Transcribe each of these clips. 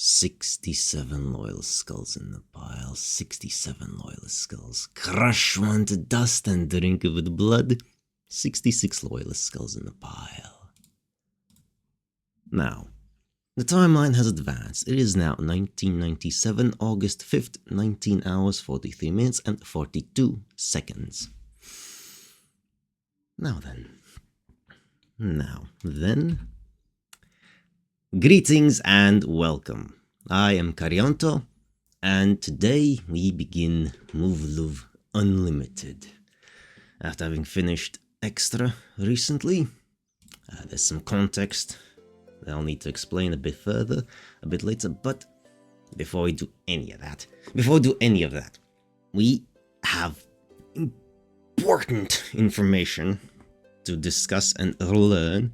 67 loyal skulls in the pile, 67 loyal skulls. Crush one to dust and drink it with blood. 66 loyal skulls in the pile. Now, the timeline has advanced. It is now 1997, August 5th, 19 hours, 43 minutes and 42 seconds. Now then. Greetings and welcome. I am Karyanto, and today we begin Muv-Luv Unlimited. After having finished Extra recently, there's some context that I'll need to explain a bit further, a bit later, but before we do any of that, we have important information to discuss and learn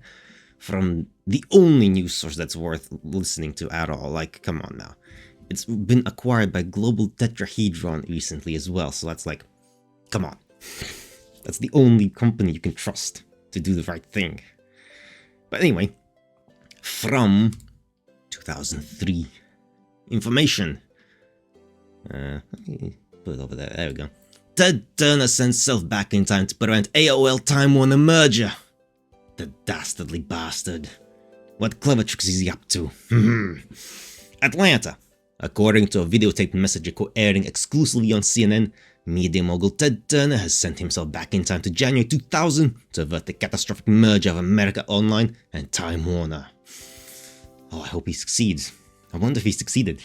from the only news source that's worth listening to at all. Like, come on now. It's been acquired by Global Tetrahedron recently as well, so that's like, come on. That's the only company you can trust to do the right thing. But anyway, from 2003 information. Let me put it over there. There we go. Ted Turner sends self back in time to prevent AOL Time Warner merger. The dastardly bastard. What clever tricks is he up to? Atlanta. According to a videotaped message airing exclusively on CNN, media mogul Ted Turner has sent himself back in time to January 2000 to avert the catastrophic merger of America Online and Time Warner. Oh, I hope he succeeds. I wonder if he succeeded.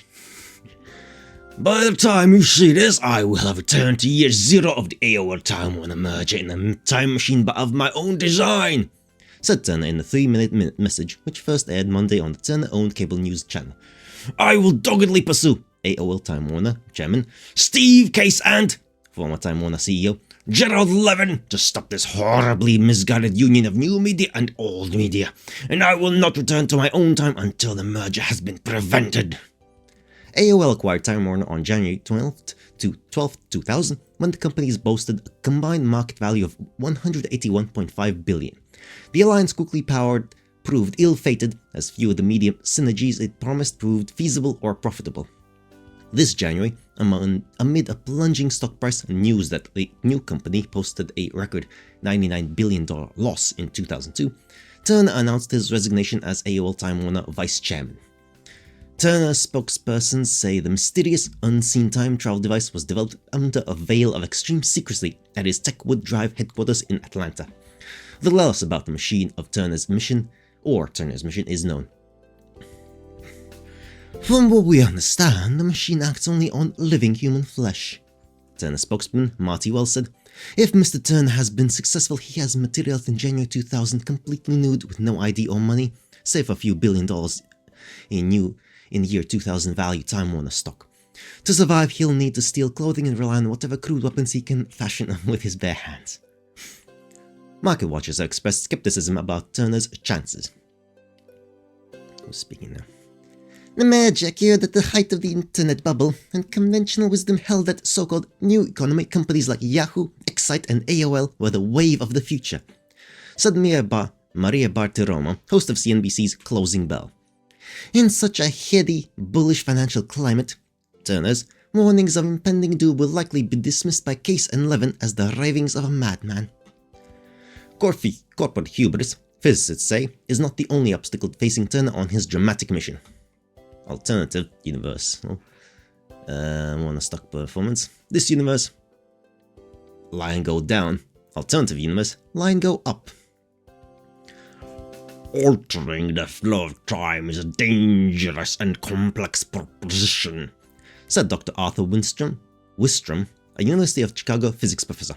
By the time you see this, I will have returned to year zero of the AOL Time Warner merger in a time machine but of my own design, said Turner in a 3-minute message which first aired Monday on the Turner-owned cable news channel. I will doggedly pursue AOL Time Warner chairman Steve Case and former Time Warner CEO Gerald Levin to stop this horribly misguided union of new media and old media, and I will not return to my own time until the merger has been prevented. AOL acquired Time Warner on January 12th, 2000, when the companies boasted a combined market value of $181.5 billion. The alliance quickly proved ill-fated, as few of the media synergies it promised proved feasible or profitable. This January, amid a plunging stock price and news that the new company posted a record $99 billion loss in 2002, Turner announced his resignation as AOL Time Warner vice chairman. Turner spokespersons say the mysterious, unseen time travel device was developed under a veil of extreme secrecy at his Techwood Drive headquarters in Atlanta. Little else about the machine of Turner's mission is known. From what we understand, the machine acts only on living human flesh. Turner spokesman Marty Wells said, if Mr. Turner has been successful, he has materialized in January 2000 completely nude with no ID or money, save for a few $1 billion in year 2000 value Time Warner stock. To survive, he'll need to steal clothing and rely on whatever crude weapons he can fashion with his bare hands. Market watchers have expressed skepticism about Turner's chances. Who's speaking now? The merger occurred at the height of the internet bubble, and conventional wisdom held that so-called new economy companies like Yahoo, Excite and AOL were the wave of the future, said Maria Bartiromo, host of CNBC's Closing Bell. In such a heady, bullish financial climate, Turner's warnings of impending doom will likely be dismissed by Case and Levin as the ravings of a madman. Corporate hubris, physicists say, is not the only obstacle facing Turner on his dramatic mission. Alternative universe. Warner stock performance. This universe, line go down. Alternative universe, line go up. Altering the flow of time is a dangerous and complex proposition, said Dr. Arthur Wistrom, a University of Chicago physics professor.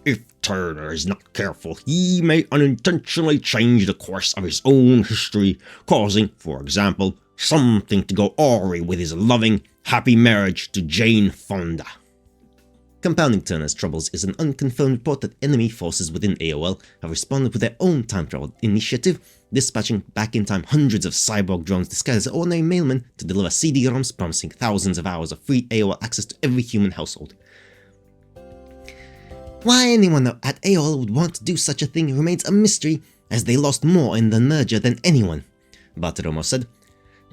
If Turner is not careful, he may unintentionally change the course of his own history, causing, for example, something to go awry with his loving, happy marriage to Jane Fonda. Compounding Turner's troubles is an unconfirmed report that enemy forces within AOL have responded with their own time travel initiative, dispatching back in time hundreds of cyborg drones disguised as ordinary mailmen to deliver CD-ROMs promising thousands of hours of free AOL access to every human household. Why anyone at AOL would want to do such a thing remains a mystery, as they lost more in the merger than anyone, Bartiromo said.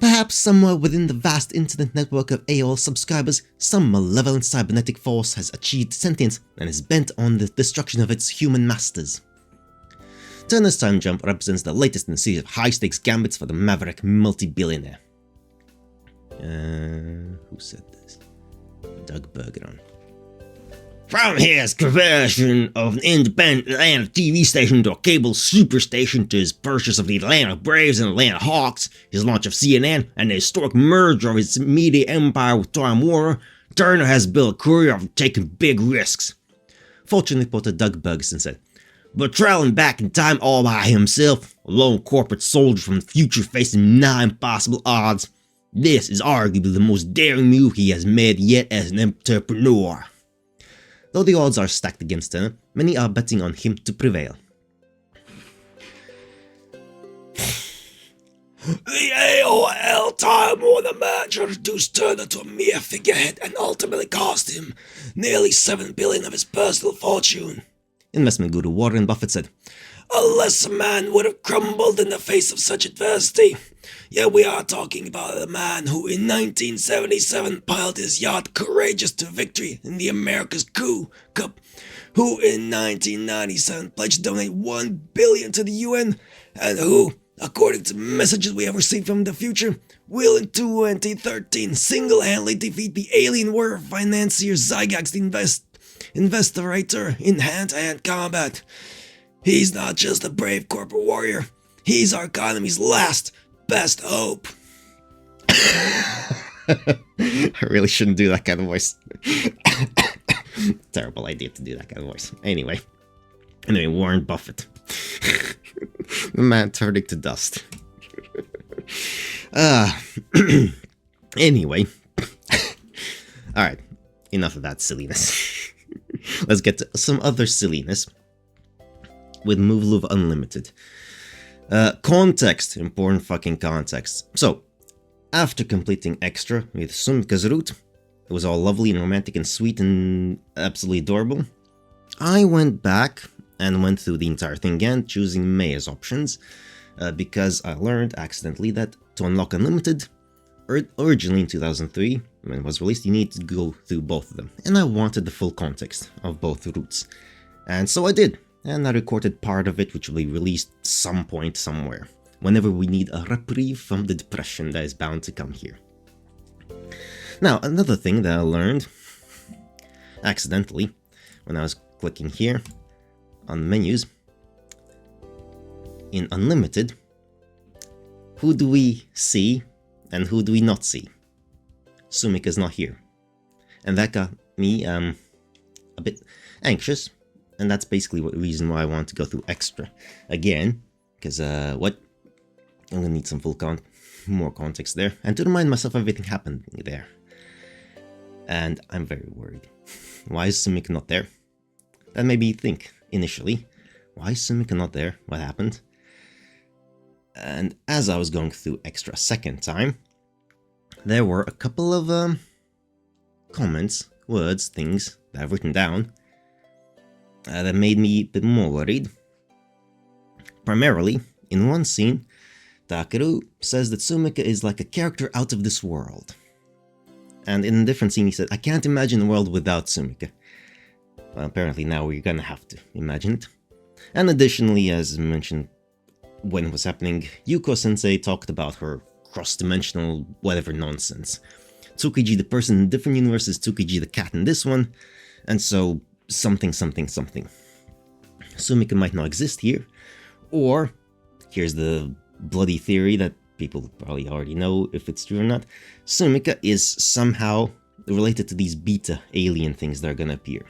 Perhaps somewhere within the vast internet network of AOL subscribers, some malevolent cybernetic force has achieved sentience and is bent on the destruction of its human masters. Turner's time jump represents the latest in a series of high-stakes gambits for the maverick multi-billionaire. Who said this? Doug Bergeron. From his conversion of an independent Atlanta TV station to a cable superstation, to his purchase of the Atlanta Braves and Atlanta Hawks, his launch of CNN, and the historic merger of his media empire with Time Warner, Turner has built a career of taking big risks. Fortune reporter Doug Bergeson said, but traveling back in time all by himself, a lone corporate soldier from the future facing nigh impossible odds, this is arguably the most daring move he has made yet as an entrepreneur. Though the odds are stacked against Turner, many are betting on him to prevail. The AOL Time Warner merger reduced Turner to a mere figurehead and ultimately cost him nearly $7 billion of his personal fortune. Investment guru Warren Buffett said, unless a man would have crumbled in the face of such adversity. Yet we are talking about a man who in 1977 piled his yacht Courageous to victory in the America's Cup, who in 1997 pledged to donate $1 billion to the UN, and who, according to messages we have received from the future, will in 2013 single-handedly defeat the alien warrior financier Zygax the investigator in hand-to-hand combat. He's not just a brave corporate warrior, he's our economy's last best hope. I really shouldn't do that kind of voice. Terrible idea to do that kind of voice. Anyway, Warren Buffett. The man turning to dust. Anyway. Alright, enough of that silliness. Let's get to some other silliness with Muv-Luv Unlimited. Context, important fucking context. So, after completing Extra with Sumika's route, it was all lovely and romantic and sweet and absolutely adorable. I went back and went through the entire thing again, choosing May as options, because I learned accidentally that to unlock Unlimited, originally in 2003, when it was released, you need to go through both of them, and I wanted the full context of both routes. And so I did, and I recorded part of it, which will be released some point somewhere, whenever we need a reprieve from the depression that is bound to come here. Now, another thing that I learned, accidentally, when I was clicking here, on menus, in Unlimited, who do we see and who do we not see? Sumika's not here. And that got me a bit anxious, and that's basically the reason why I want to go through Extra again, because I'm gonna need some more context there, and to remind myself everything happened there. And I'm very worried. Why is Sumika not there? That made me think, initially, why is Sumika not there? What happened? And as I was going through Extra a second time, there were a couple of comments, words, things that I've written down that made me a bit more worried. Primarily, in one scene, Takeru says that Sumika is like a character out of this world. And in a different scene he said, I can't imagine a world without Sumika. Well, apparently now we're gonna have to imagine it. And additionally, as mentioned when it was happening, Yuko-sensei talked about her cross-dimensional whatever nonsense. Tsukiji the person in different universes, Tsukiji the cat in this one, and so something. Sumika might not exist here, or, here's the bloody theory that people probably already know if it's true or not, Sumika is somehow related to these beta alien things that are gonna appear.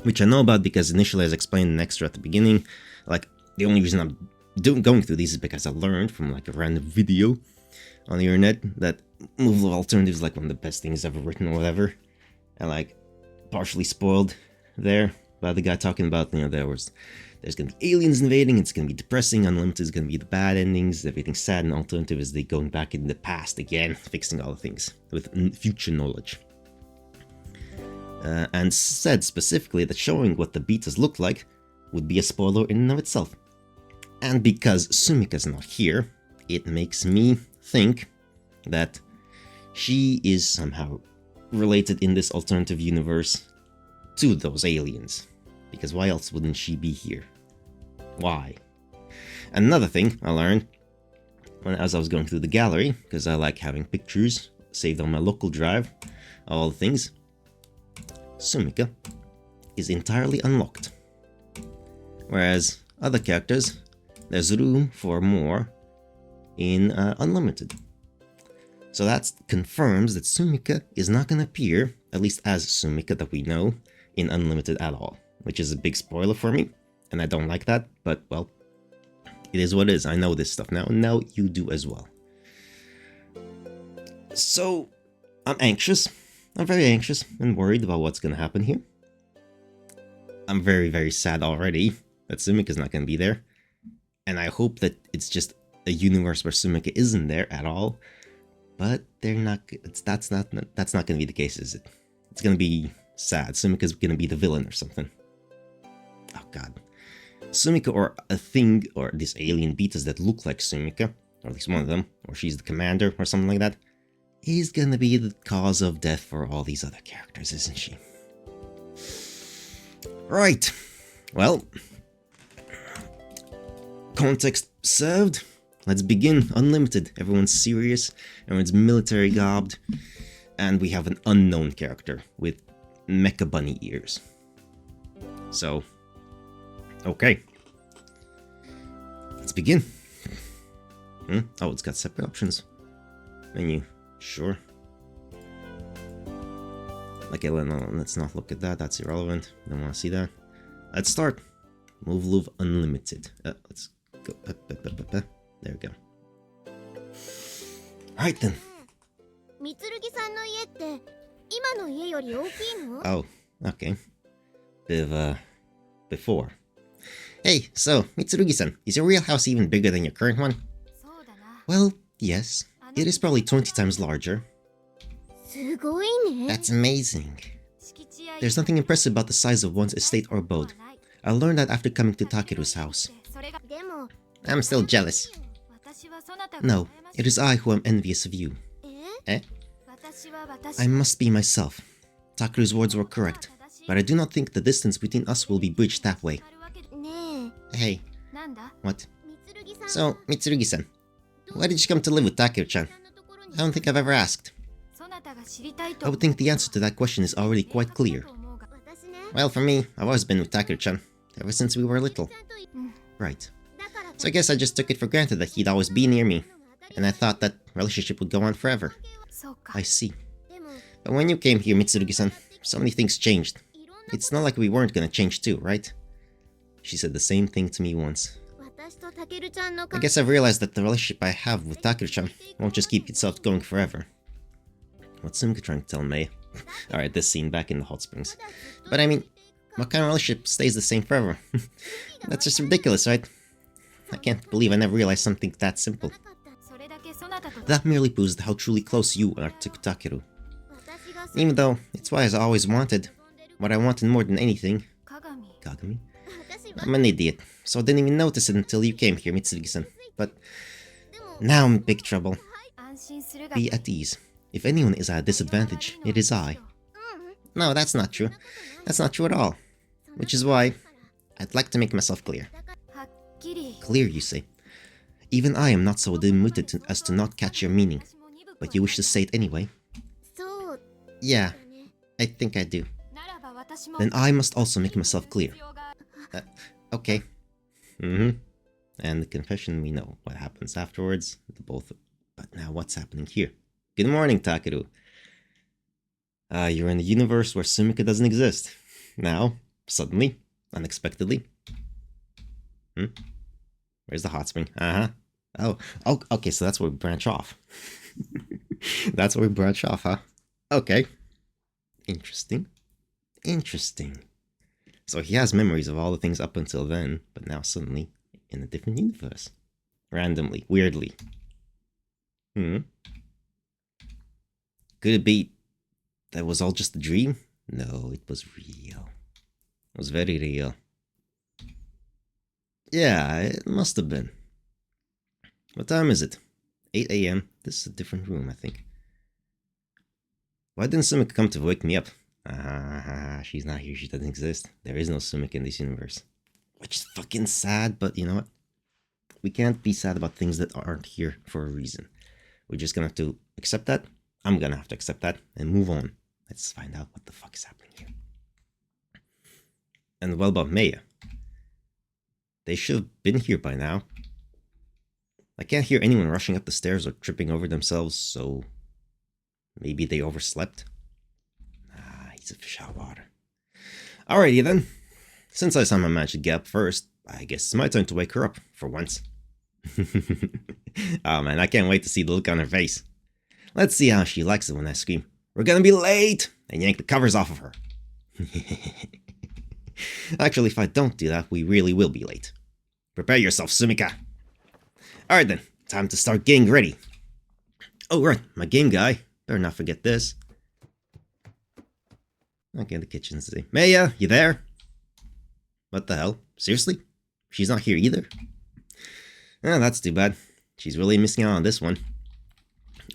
Which I know about because initially, as explained in Extra at the beginning, like, the only reason I'm going through these is because I learned from like a random video on the internet that Muv-Luv Alternative is like one of the best things ever written or whatever, and like partially spoiled there by the guy talking about, you know, there's gonna be aliens invading, it's gonna be depressing, Unlimited is gonna be the bad endings, everything's sad, and Alternative is they going back in the past again, fixing all the things with future knowledge. And said specifically that showing what the betas look like would be a spoiler in and of itself. And because Sumika's not here, it makes me think that she is somehow related in this alternative universe to those aliens. Because why else wouldn't she be here? Why? Another thing I learned as I was going through the gallery, because I like having pictures saved on my local drive, all the things, Sumika is entirely unlocked. Whereas other characters, there's room for more in Unlimited. So that confirms that Sumika is not going to appear, at least as Sumika that we know, in Unlimited at all. Which is a big spoiler for me, and I don't like that, but well, it is what it is. I know this stuff now, and now you do as well. So, I'm anxious. I'm very anxious and worried about what's going to happen here. I'm very, very sad already that Sumika's not going to be there. And I hope that it's just a universe where Sumika isn't there at all. But they're not. That's not going to be the case, is it? It's going to be sad. Sumika's going to be the villain or something. Oh god. Sumika or a thing or these alien betas that look like Sumika, or at least one of them, or she's the commander or something like that, is gonna be the cause of death for all these other characters, isn't she? Right. Well, context served. Let's begin. Unlimited. Everyone's serious, everyone's military garbed, and we have an unknown character with mecha bunny ears. So, okay. Let's begin. Oh, it's got separate options. Menu. Sure. Okay, let's not look at that. That's irrelevant. Don't want to see that. Let's start. Muv-Luv Unlimited. Let's go. There we go. Alright then. Oh, okay. Bit of before. Hey, so, Mitsurugi-san, is your real house even bigger than your current one? Well, yes. It is probably 20 times larger. That's amazing. There's nothing impressive about the size of one's estate or abode. I learned that after coming to Takeru's house. I'm still jealous. No, it is I who am envious of you. Eh? I must be myself. Takeru's words were correct, but I do not think the distance between us will be bridged that way. Hey. What? So, Mitsurugi-san, why did you come to live with Takeru-chan? I don't think I've ever asked. I would think the answer to that question is already quite clear. Well, for me, I've always been with Takeru-chan, ever since we were little. Right. So I guess I just took it for granted that he'd always be near me, and I thought that relationship would go on forever. I see. But when you came here, Mitsurugi-san, so many things changed. It's not like we weren't gonna change too, right? She said the same thing to me once. I guess I've realized that the relationship I have with Takeru-chan won't just keep itself going forever. What's Sumika trying to tell me? Alright, this scene back in the hot springs. But I mean, what kind of relationship stays the same forever? That's just ridiculous, right? I can't believe I never realized something that simple. That merely proves how truly close you are to Takeru. Even though it's what I always wanted, what I wanted more than anything. Kagami? I'm an idiot, so I didn't even notice it until you came here, Mitsurugi-san. But now I'm in big trouble. Be at ease. If anyone is at a disadvantage, it is I. No, that's not true. That's not true at all. Which is why I'd like to make myself clear. Clear, you say? Even I am not so dim-witted as to not catch your meaning. But you wish to say it anyway? Yeah, I think I do. Then I must also make myself clear. Okay. And the confession, we know what happens afterwards. The both. But now what's happening here? Good morning, Takeru. You're in a universe where Sumika doesn't exist. Now, suddenly, unexpectedly. Where's the hot spring? Oh, okay, so that's where we branch off. That's where we branch off, huh? Okay. Interesting. Interesting. So he has memories of all the things up until then, but now suddenly in a different universe. Randomly, weirdly. Could it be that was all just a dream? No, it was real. It was very real. Yeah, it must have been. What time is it? 8 a.m. This is a different room, I think. Why didn't Sumika come to wake me up? She's not here. She doesn't exist. There is no Sumika in this universe. Which is fucking sad, but you know what? We can't be sad about things that aren't here for a reason. We're just gonna have to accept that. I'm gonna have to accept that and move on. Let's find out what the fuck is happening here. And what about Maya? They should have been here by now. I can't hear anyone rushing up the stairs or tripping over themselves, so maybe they overslept. He's a fish out of water. Alrighty then. Since I somehow managed to get up first, I guess it's my turn to wake her up, for once. Oh man, I can't wait to see the look on her face. Let's see how she likes it when I scream, "We're gonna be late!" and yank the covers off of her. Actually, if I don't do that, we really will be late. Prepare yourself, Sumika. Alright then, time to start getting ready. Oh right, my game guy. Better not forget this. Okay, the kitchen's today. Maya, you there? What the hell? Seriously? She's not here either? Ah, that's too bad. She's really missing out on this one.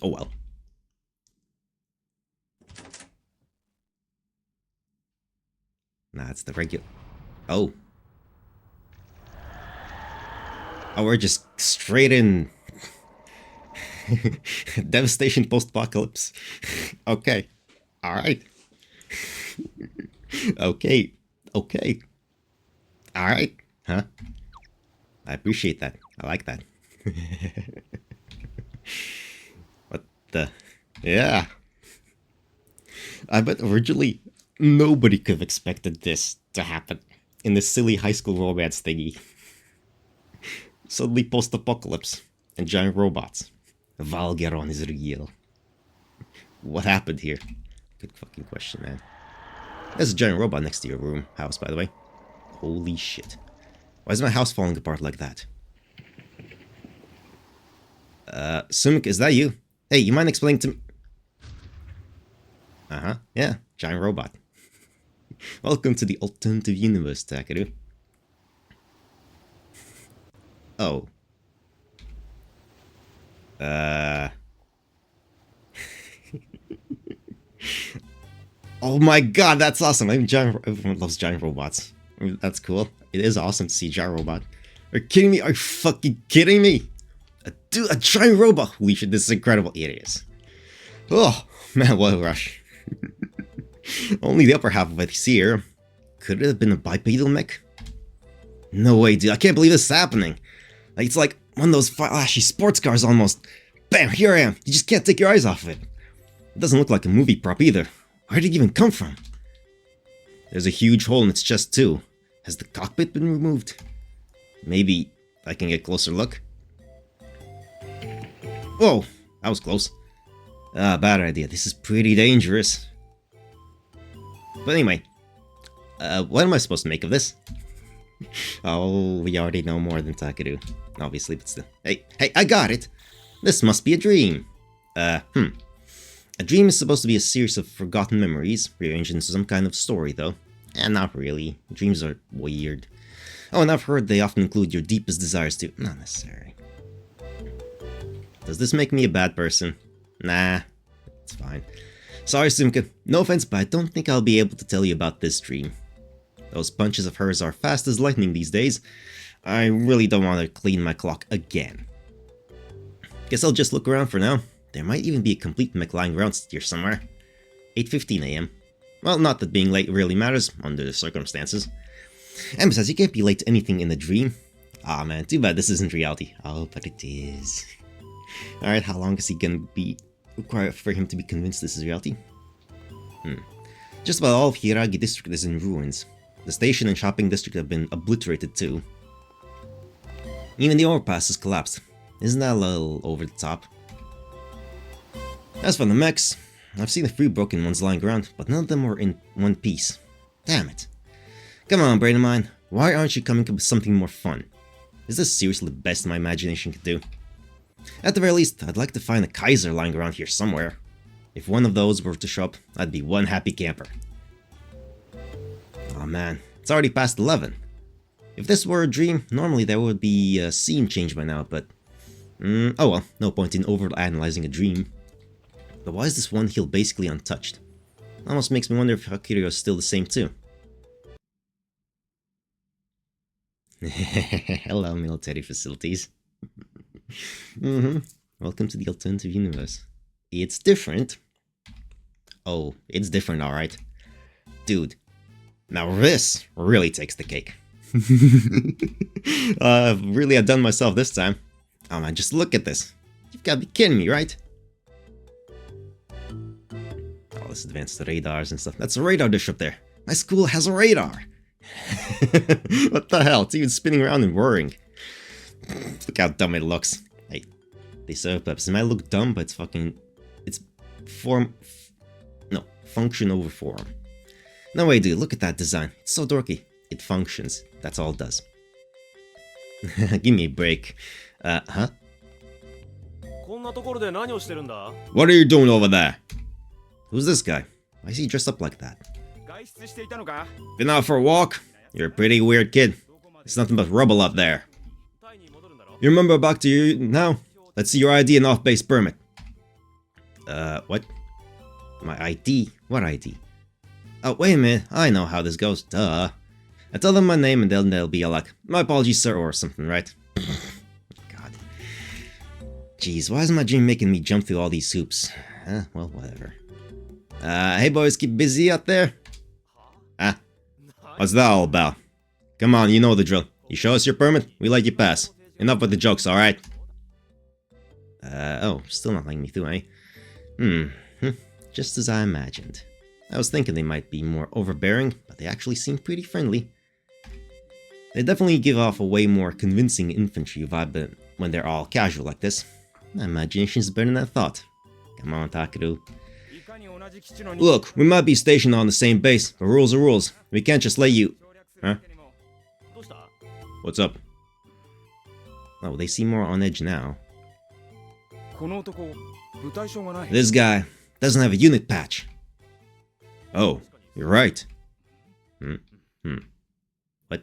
Oh well. Nah, it's the regular... Oh. Oh, we're just straight in... Devastation post-apocalypse. Okay. Alright. Okay. Okay. Alright. Huh? I appreciate that. I like that. What the... Yeah. I bet originally nobody could have expected this to happen in this silly high school romance thingy. Suddenly post-apocalypse and giant robots. Valgaron is real. What happened here? Good fucking question, man. There's a giant robot next to your house, by the way. Holy shit. Why is my house falling apart like that? Sumika, is that you? Hey, you mind explaining to me? Uh-huh, yeah, giant robot. Welcome to the alternative universe, Takeru. Oh. Oh my god, that's awesome. Everyone loves giant robots. I mean, that's cool. It is awesome to see a giant robot. Are you kidding me? Are you fucking kidding me? A giant robot! Holy shit, this is incredible. It is. Oh, man, what a rush. Only the upper half of it here. Could it have been a bipedal mech? No way, dude. I can't believe this is happening. Like, it's like one of those flashy sports cars almost. Bam, here I am. You just can't take your eyes off of it. It doesn't look like a movie prop either. Where did it even come from? There's a huge hole in its chest too. Has the cockpit been removed? Maybe I can get a closer look. Whoa, that was close. Bad idea. This is pretty dangerous. But anyway, what am I supposed to make of this? Oh, we already know more than Takeru. Obviously, but still. Hey, I got it! This must be a dream. A dream is supposed to be a series of forgotten memories, rearranged into some kind of story, though. Not really. Dreams are weird. Oh, and I've heard they often include your deepest desires too. Not necessary. Does this make me a bad person? Nah, it's fine. Sorry, Sumika. No offense, but I don't think I'll be able to tell you about this dream. Those punches of hers are fast as lightning these days. I really don't want to clean my clock again. Guess I'll just look around for now. There might even be a complete mech lying around here somewhere. 8:15 a.m. Well, not that being late really matters, under the circumstances. And besides, you can't be late to anything in a dream. Aw man, too bad this isn't reality. Oh, but it is. Alright, how long is he gonna be required for him to be convinced this is reality? Just about all of Hiragi district is in ruins. The station and shopping district have been obliterated too. Even the overpass has collapsed. Isn't that a little over the top? As for the mechs, I've seen a few broken ones lying around, but none of them were in one piece. Damn it. Come on, brain of mine, why aren't you coming up with something more fun? Is this seriously the best my imagination could do? At the very least, I'd like to find a Kaiser lying around here somewhere. If one of those were to show up, I'd be one happy camper. Aw man, it's already past 11. If this were a dream, normally there would be a scene change by now, but Oh well, no point in overanalyzing a dream. But why is this one heel basically untouched? Almost makes me wonder if Hakiro is still the same too. Hello, military facilities. Welcome to the alternative universe. It's different. Oh, it's different, alright. Dude, now this really takes the cake. Really outdone myself this time. Oh man, just look at this. You've got to be kidding me, right? Oh, this advanced radars and stuff. That's a radar dish up there. My school has a radar. What the hell? It's even spinning around and whirring. Look how dumb it looks. Hey, they serve purpose. It might look dumb, but it's fucking... It's form... No, function over form. No way, dude. Look at that design. It's so dorky. It functions. That's all it does. Give me a break. Huh? What are you doing over there? Who's this guy? Why is he dressed up like that? Been out for a walk? You're a pretty weird kid. There's nothing but rubble up there. You remember back to you now? Let's see your ID and off-base permit. What? My ID? What ID? Oh, wait a minute. I know how this goes. Duh. I tell them my name and then they'll be like, my apologies, sir, or something, right? God. Jeez, why is my dream making me jump through all these hoops? Well, whatever. Hey boys, keep busy out there? What's that all about? Come on, you know the drill. You show us your permit, we let you pass. Enough with the jokes, alright? Oh, still not letting me through, eh? Just as I imagined. I was thinking they might be more overbearing, but they actually seem pretty friendly. They definitely give off a way more convincing infantry vibe when they're all casual like this. My imagination's better than I thought. Come on, Takeru. Look, we might be stationed on the same base, but rules are rules. We can't just let you... Huh? What's up? Oh, they seem more on edge now. This guy doesn't have a unit patch. Oh, you're right. What?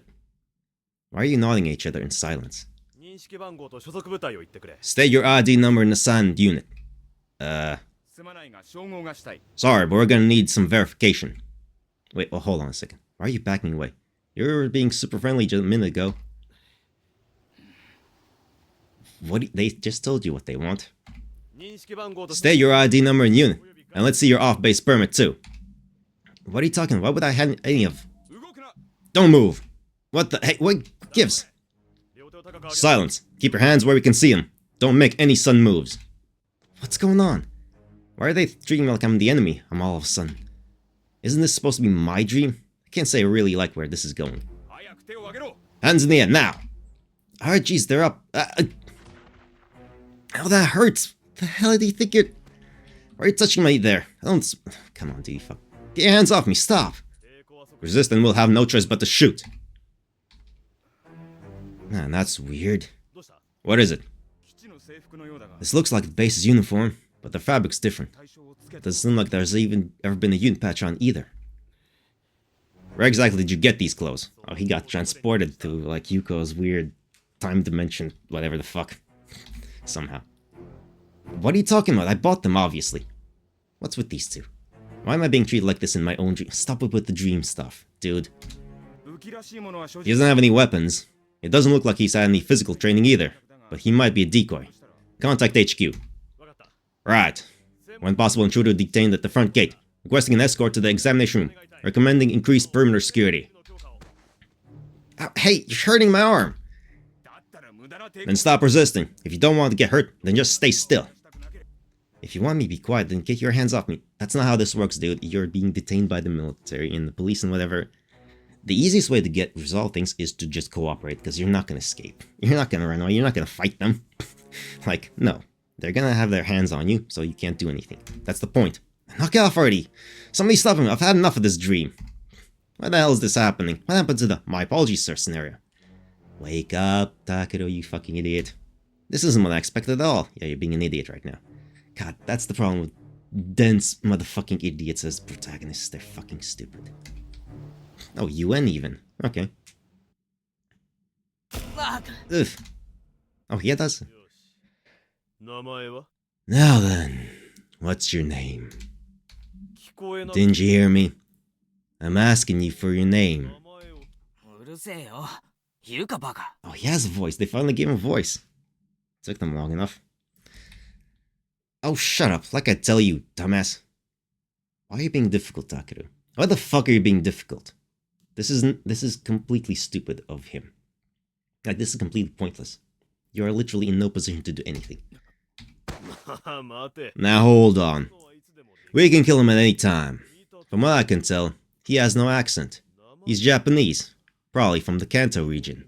Why are you nodding at each other in silence? State your ID number and assigned unit. Sorry, but we're gonna need some verification. Wait, well, hold on a second. Why are you backing away? You were being super friendly just a minute ago. What? They just told you what they want. State your ID number and unit. And let's see your off-base permit, too. What are you talking about? Why would I have any of... Don't move! What the... Hey, what gives? Silence. Keep your hands where we can see them. Don't make any sudden moves. What's going on? Why are they treating me like I'm the enemy? I'm all of a sudden. Isn't this supposed to be my dream? I can't say I really like where this is going. Hands in the air, now! Alright, jeez, they're up. Oh, that hurts! The hell do you think you're... Why are you touching me there? I don't... Come on, dude, fuck. Get your hands off me, stop! Resist and we'll have no choice but to shoot. Man, that's weird. What is it? This looks like the base's uniform, but the fabric's different. It doesn't seem like there's even ever been a unit patch on either. Where exactly did you get these clothes? Oh, he got transported to, like, Yuko's weird time dimension, whatever the fuck. Somehow. What are you talking about? I bought them, obviously. What's with these two? Why am I being treated like this in my own dream? Stop it with the dream stuff, dude. He doesn't have any weapons. It doesn't look like he's had any physical training either. But he might be a decoy. Contact HQ. Right. When possible, intruder detained at the front gate. Requesting an escort to the examination room. Recommending increased perimeter security. Ow, hey, you're hurting my arm. Then stop resisting. If you don't want to get hurt, then just stay still. If you want me to be quiet, then get your hands off me. That's not how this works, dude. You're being detained by the military and the police and whatever. The easiest way to resolve things is to just cooperate, because you're not going to escape. You're not going to run away. You're not going to fight them. Like, no. They're going to have their hands on you, so you can't do anything. That's the point. Knock it off already. Somebody stop him. I've had enough of this dream. Why the hell is this happening? What happened to the "my apologies, sir" scenario? Wake up, Takeru, you fucking idiot. This isn't what I expected at all. Yeah, you're being an idiot right now. God, that's the problem with dense motherfucking idiots as protagonists. They're fucking stupid. Oh, UN even. Okay. Ugh. Oh, yeah, does. Now then, what's your name? Didn't you hear me? I'm asking you for your name. Oh, he has a voice. They finally gave him a voice. Took them long enough. Oh, shut up. Like I tell you, dumbass. Why are you being difficult, Takeru? Why the fuck are you being difficult? This is completely stupid of him. Like, this is completely pointless. You are literally in no position to do anything. Now hold on. We can kill him at any time. From what I can tell, he has no accent. He's Japanese. Probably from the Kanto region.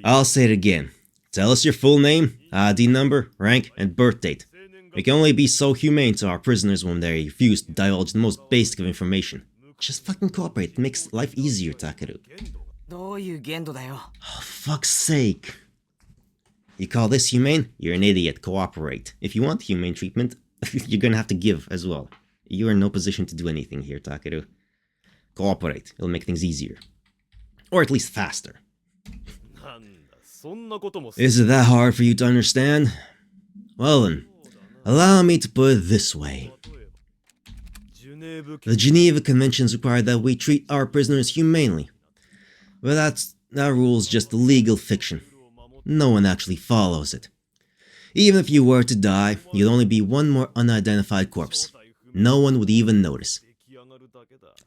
I'll say it again. Tell us your full name, ID number, rank, and birth date. We can only be so humane to our prisoners when they refuse to divulge the most basic of information. Just fucking cooperate, it makes life easier, Takeru. Oh, fuck's sake. You call this humane? You're an idiot, cooperate. If you want humane treatment, you're gonna have to give as well. You're in no position to do anything here, Takeru. Cooperate, it'll make things easier. Or at least faster. Is it that hard for you to understand? Well then, allow me to put it this way. The Geneva Conventions require that we treat our prisoners humanely. But that rule's just a legal fiction. No one actually follows it. Even if you were to die, you'd only be one more unidentified corpse. No one would even notice.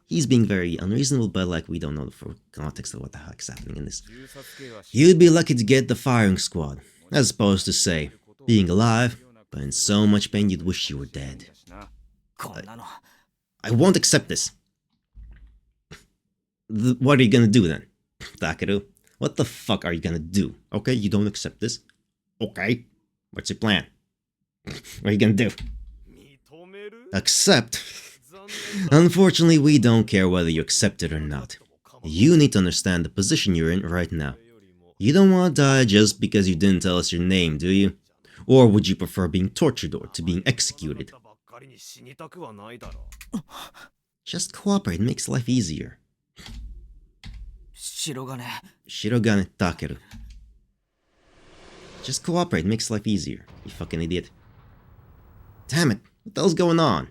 He's being very unreasonable, but like we don't know the full context of what the heck's happening in this. You'd be lucky to get the firing squad, as opposed to, say, being alive, but in so much pain you'd wish you were dead. I won't accept this. What are you gonna do then, Takeru? What the fuck are you gonna do? Okay, you don't accept this. Okay, what's your plan? What are you gonna do? Accept? Unfortunately, we don't care whether you accept it or not. You need to understand the position you're in right now. You don't want to die just because you didn't tell us your name, do you? Or would you prefer being tortured or to being executed? Just cooperate, it makes life easier. Shirogane Takeru. Just cooperate, it makes life easier, you fucking idiot. Damn it, what the hell's going on?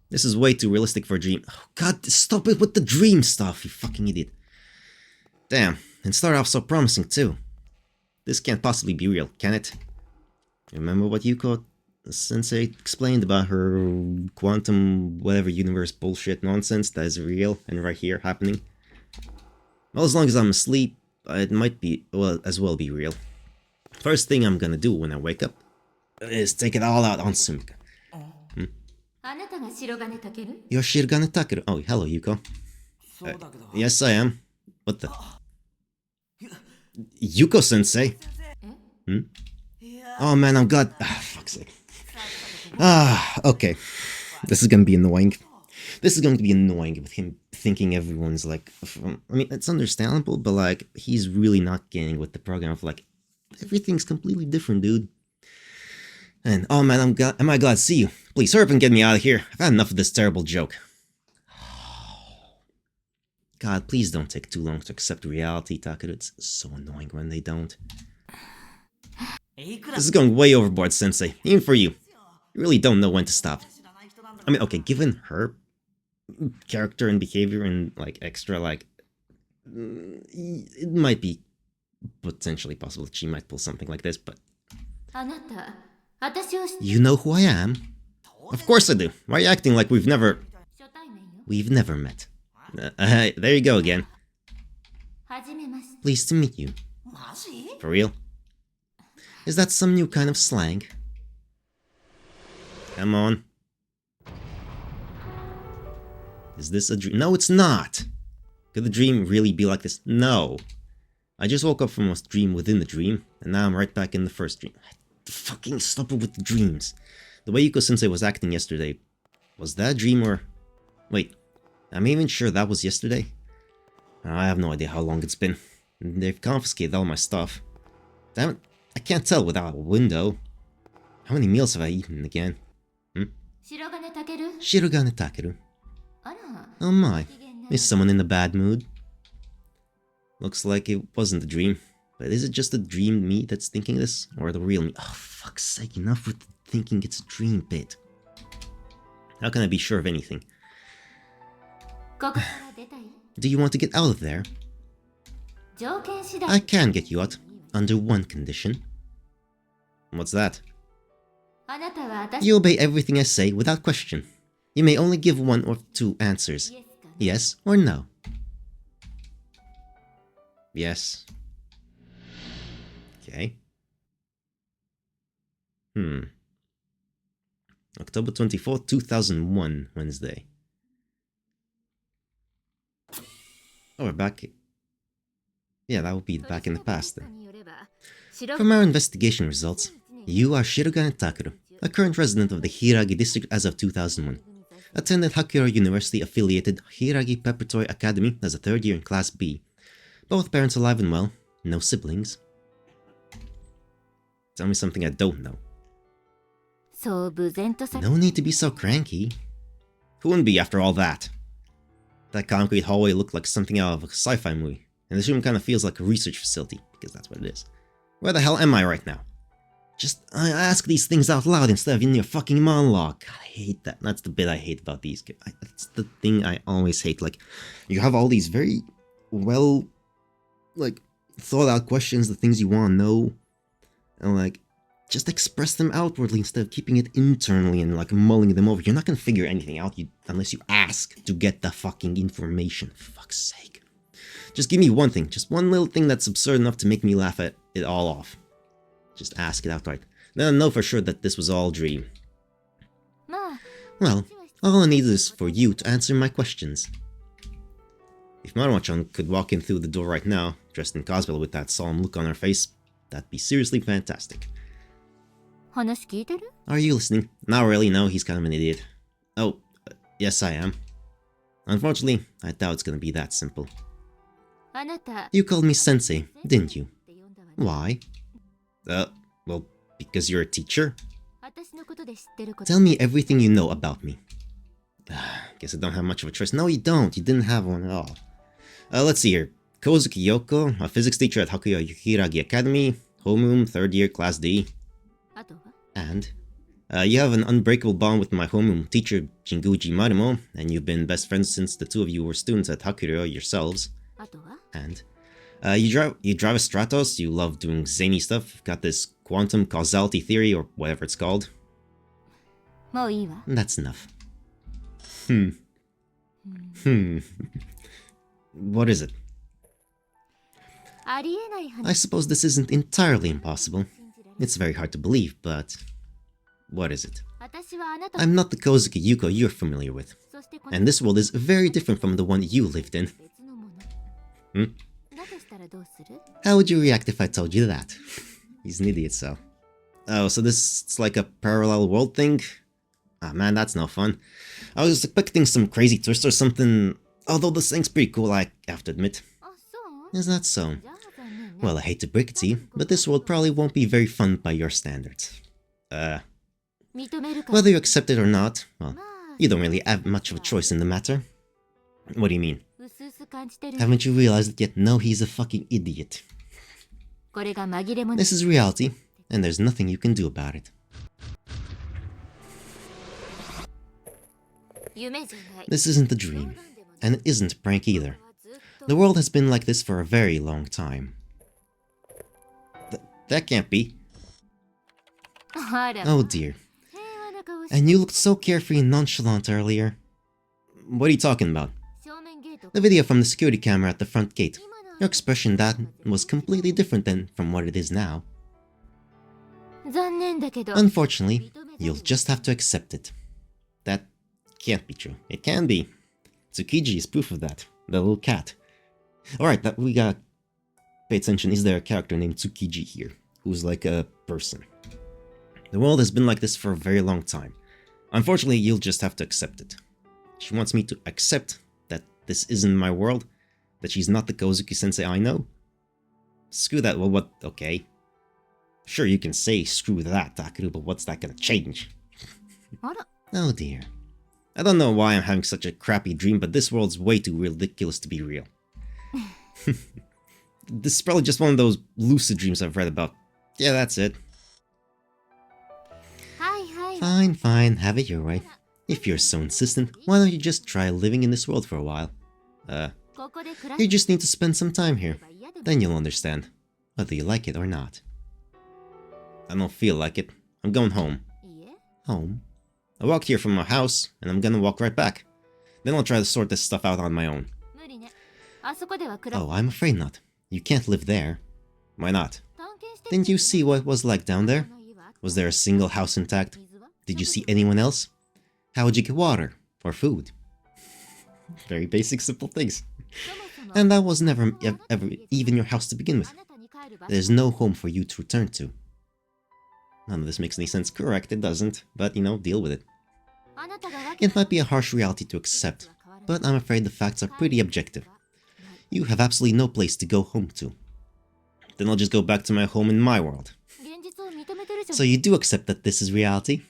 This is way too realistic for a dream. Oh god, stop it with the dream stuff, you fucking idiot. Damn, and start off so promising too. This can't possibly be real, can it? Remember what Yuko Sensei explained about her quantum whatever universe bullshit nonsense that is real and right here happening? Well, as long as I'm asleep, it might be, well, as well be real. First thing I'm gonna do when I wake up is take it all out on Sumika. You're Shirogane Takeru. Oh, hello, Yuko. Yes, I am. What the? Yuko-sensei? Oh man, I'm glad. Ah, fuck's sake. Ah, okay. This is gonna be annoying. This is going to be annoying with him thinking everyone's like... I mean, it's understandable, but like, he's really not getting with the program of like, everything's completely different, dude. And, oh man, am I glad to see you. Please, hurry up and get me out of here. I've had enough of this terrible joke. God, please don't take too long to accept reality, Takeru. It's so annoying when they don't. This is going way overboard, Sensei. Even for you. You really don't know when to stop. I mean, okay, given her character and behavior and, like, extra, like... It might be potentially possible that she might pull something like this, but... You know who I am? Of course I do. Why are you acting like we've never met? There you go again. Pleased to meet you. For real? Is that some new kind of slang? Come on. Is this a dream? No, it's not! Could the dream really be like this? No. I just woke up from a dream within the dream, and now I'm right back in the first dream. Fucking stop it with the dreams. The way Yuko-sensei was acting yesterday, was that a dream or... Wait, I'm even sure that was yesterday? I have no idea how long it's been. They've confiscated all my stuff. Damn it, I can't tell without a window. How many meals have I eaten again? Shirogane Takeru. Oh my, is someone in a bad mood? Looks like it wasn't a dream, But is it just the dream me that's thinking this? Or the real me? Oh, fuck's sake, enough with thinking it's a dream bit. How can I be sure of anything? Do you want to get out of there? I can get you out, under one condition. What's that? You obey everything I say without question. You may only give one or two answers. Yes or no? Yes. Okay. October 24th, 2001, Wednesday. Oh, we're back. Yeah, that would be back in the past then. From our investigation results, you are Shirogane Takuro, a current resident of the Hiragi district as of 2001. Attended Hakura University-affiliated Hiragi Preparatory Academy as a third year in Class B. Both parents alive and well, no siblings. Tell me something I don't know. No need to be so cranky. Who wouldn't be after all that? That concrete hallway looked like something out of a sci-fi movie, and this room kind of feels like a research facility, because that's what it is. Where the hell am I right now? I ask these things out loud instead of in your fucking monologue. God, I hate that. That's the bit I hate about these. That's the thing I always hate. Like, you have all these very well, like, thought out questions, the things you want to know, and like, just express them outwardly instead of keeping it internally and like mulling them over. You're not gonna figure anything out unless you ask to get the fucking information. For fuck's sake. Just give me one thing, just one little thing that's absurd enough to make me laugh at it all off. Just ask it outright. Then I know for sure that this was all a dream. Well, all I need is for you to answer my questions. If Maruwa-chan could walk in through the door right now, dressed in cosplay with that solemn look on her face, that'd be seriously fantastic. Are you listening? Not really, no, he's kind of an idiot. Oh, yes I am. Unfortunately, I doubt it's gonna be that simple. You called me sensei, didn't you? Why? Well, because you're a teacher? Tell me everything you know about me. Guess I don't have much of a choice. No, you don't. You didn't have one at all. Let's see here. Kozuki Yoko, a physics teacher at Hakuya Hiragi Academy, homeroom, 3rd year, Class D. And? You have an unbreakable bond with my homeroom teacher, Jinguji Marimo, and you've been best friends since the two of you were students at Hakuya yourselves. And? You drive a Stratos, you love doing zany stuff, you've got this quantum causality theory, or whatever it's called. That's enough. What is it? I suppose this isn't entirely impossible. It's very hard to believe, but... what is it? I'm not the Kozuki Yuko you're familiar with. And this world is very different from the one you lived in. How would you react if I told you that? He's an idiot, so... Oh, so this is like a parallel world thing? Ah, man, that's no fun. I was expecting some crazy twist or something, although this thing's pretty cool, I have to admit. Is that so? Well, I hate to break it to you, but this world probably won't be very fun by your standards. Whether you accept it or not, well, you don't really have much of a choice in the matter. What do you mean? Haven't you realized it yet? No, he's a fucking idiot. This is reality, and there's nothing you can do about it. This isn't a dream, and it isn't a prank either. The world has been like this for a very long time. That can't be. Oh dear. And you looked so carefree and nonchalant earlier. What are you talking about? The video from the security camera at the front gate. Your expression then was completely different than from what it is now. Unfortunately, you'll just have to accept it. That can't be true. It can be. Tsukiji is proof of that. The little cat. Alright, we gotta pay attention. Is there a character named Tsukiji here? Who's like a person? The world has been like this for a very long time. Unfortunately, you'll just have to accept it. She wants me to accept that this isn't my world, that she's not the Kozuki sensei I know. Screw that, well what, okay. Sure, you can say screw that, Takeru, but what's that gonna change? Oh dear. I don't know why I'm having such a crappy dream, but this world's way too ridiculous to be real. This is probably just one of those lucid dreams I've read about. Yeah, that's it. Fine, fine, have it your way. If you're so insistent, why don't you just try living in this world for a while? You just need to spend some time here. Then you'll understand, whether you like it or not. I don't feel like it. I'm going home. Home? I walked here from my house, and I'm gonna walk right back. Then I'll try to sort this stuff out on my own. Oh, I'm afraid not. You can't live there. Why not? Didn't you see what it was like down there? Was there a single house intact? Did you see anyone else? How would you get water? Or food? Very basic, simple things. And that was never ever even your house to begin with. There's no home for you to return to. None of this makes any sense. Correct, it doesn't. But, you know, deal with it. It might be a harsh reality to accept, but I'm afraid the facts are pretty objective. You have absolutely no place to go home to. Then I'll just go back to my home in my world. So you do accept that this is reality?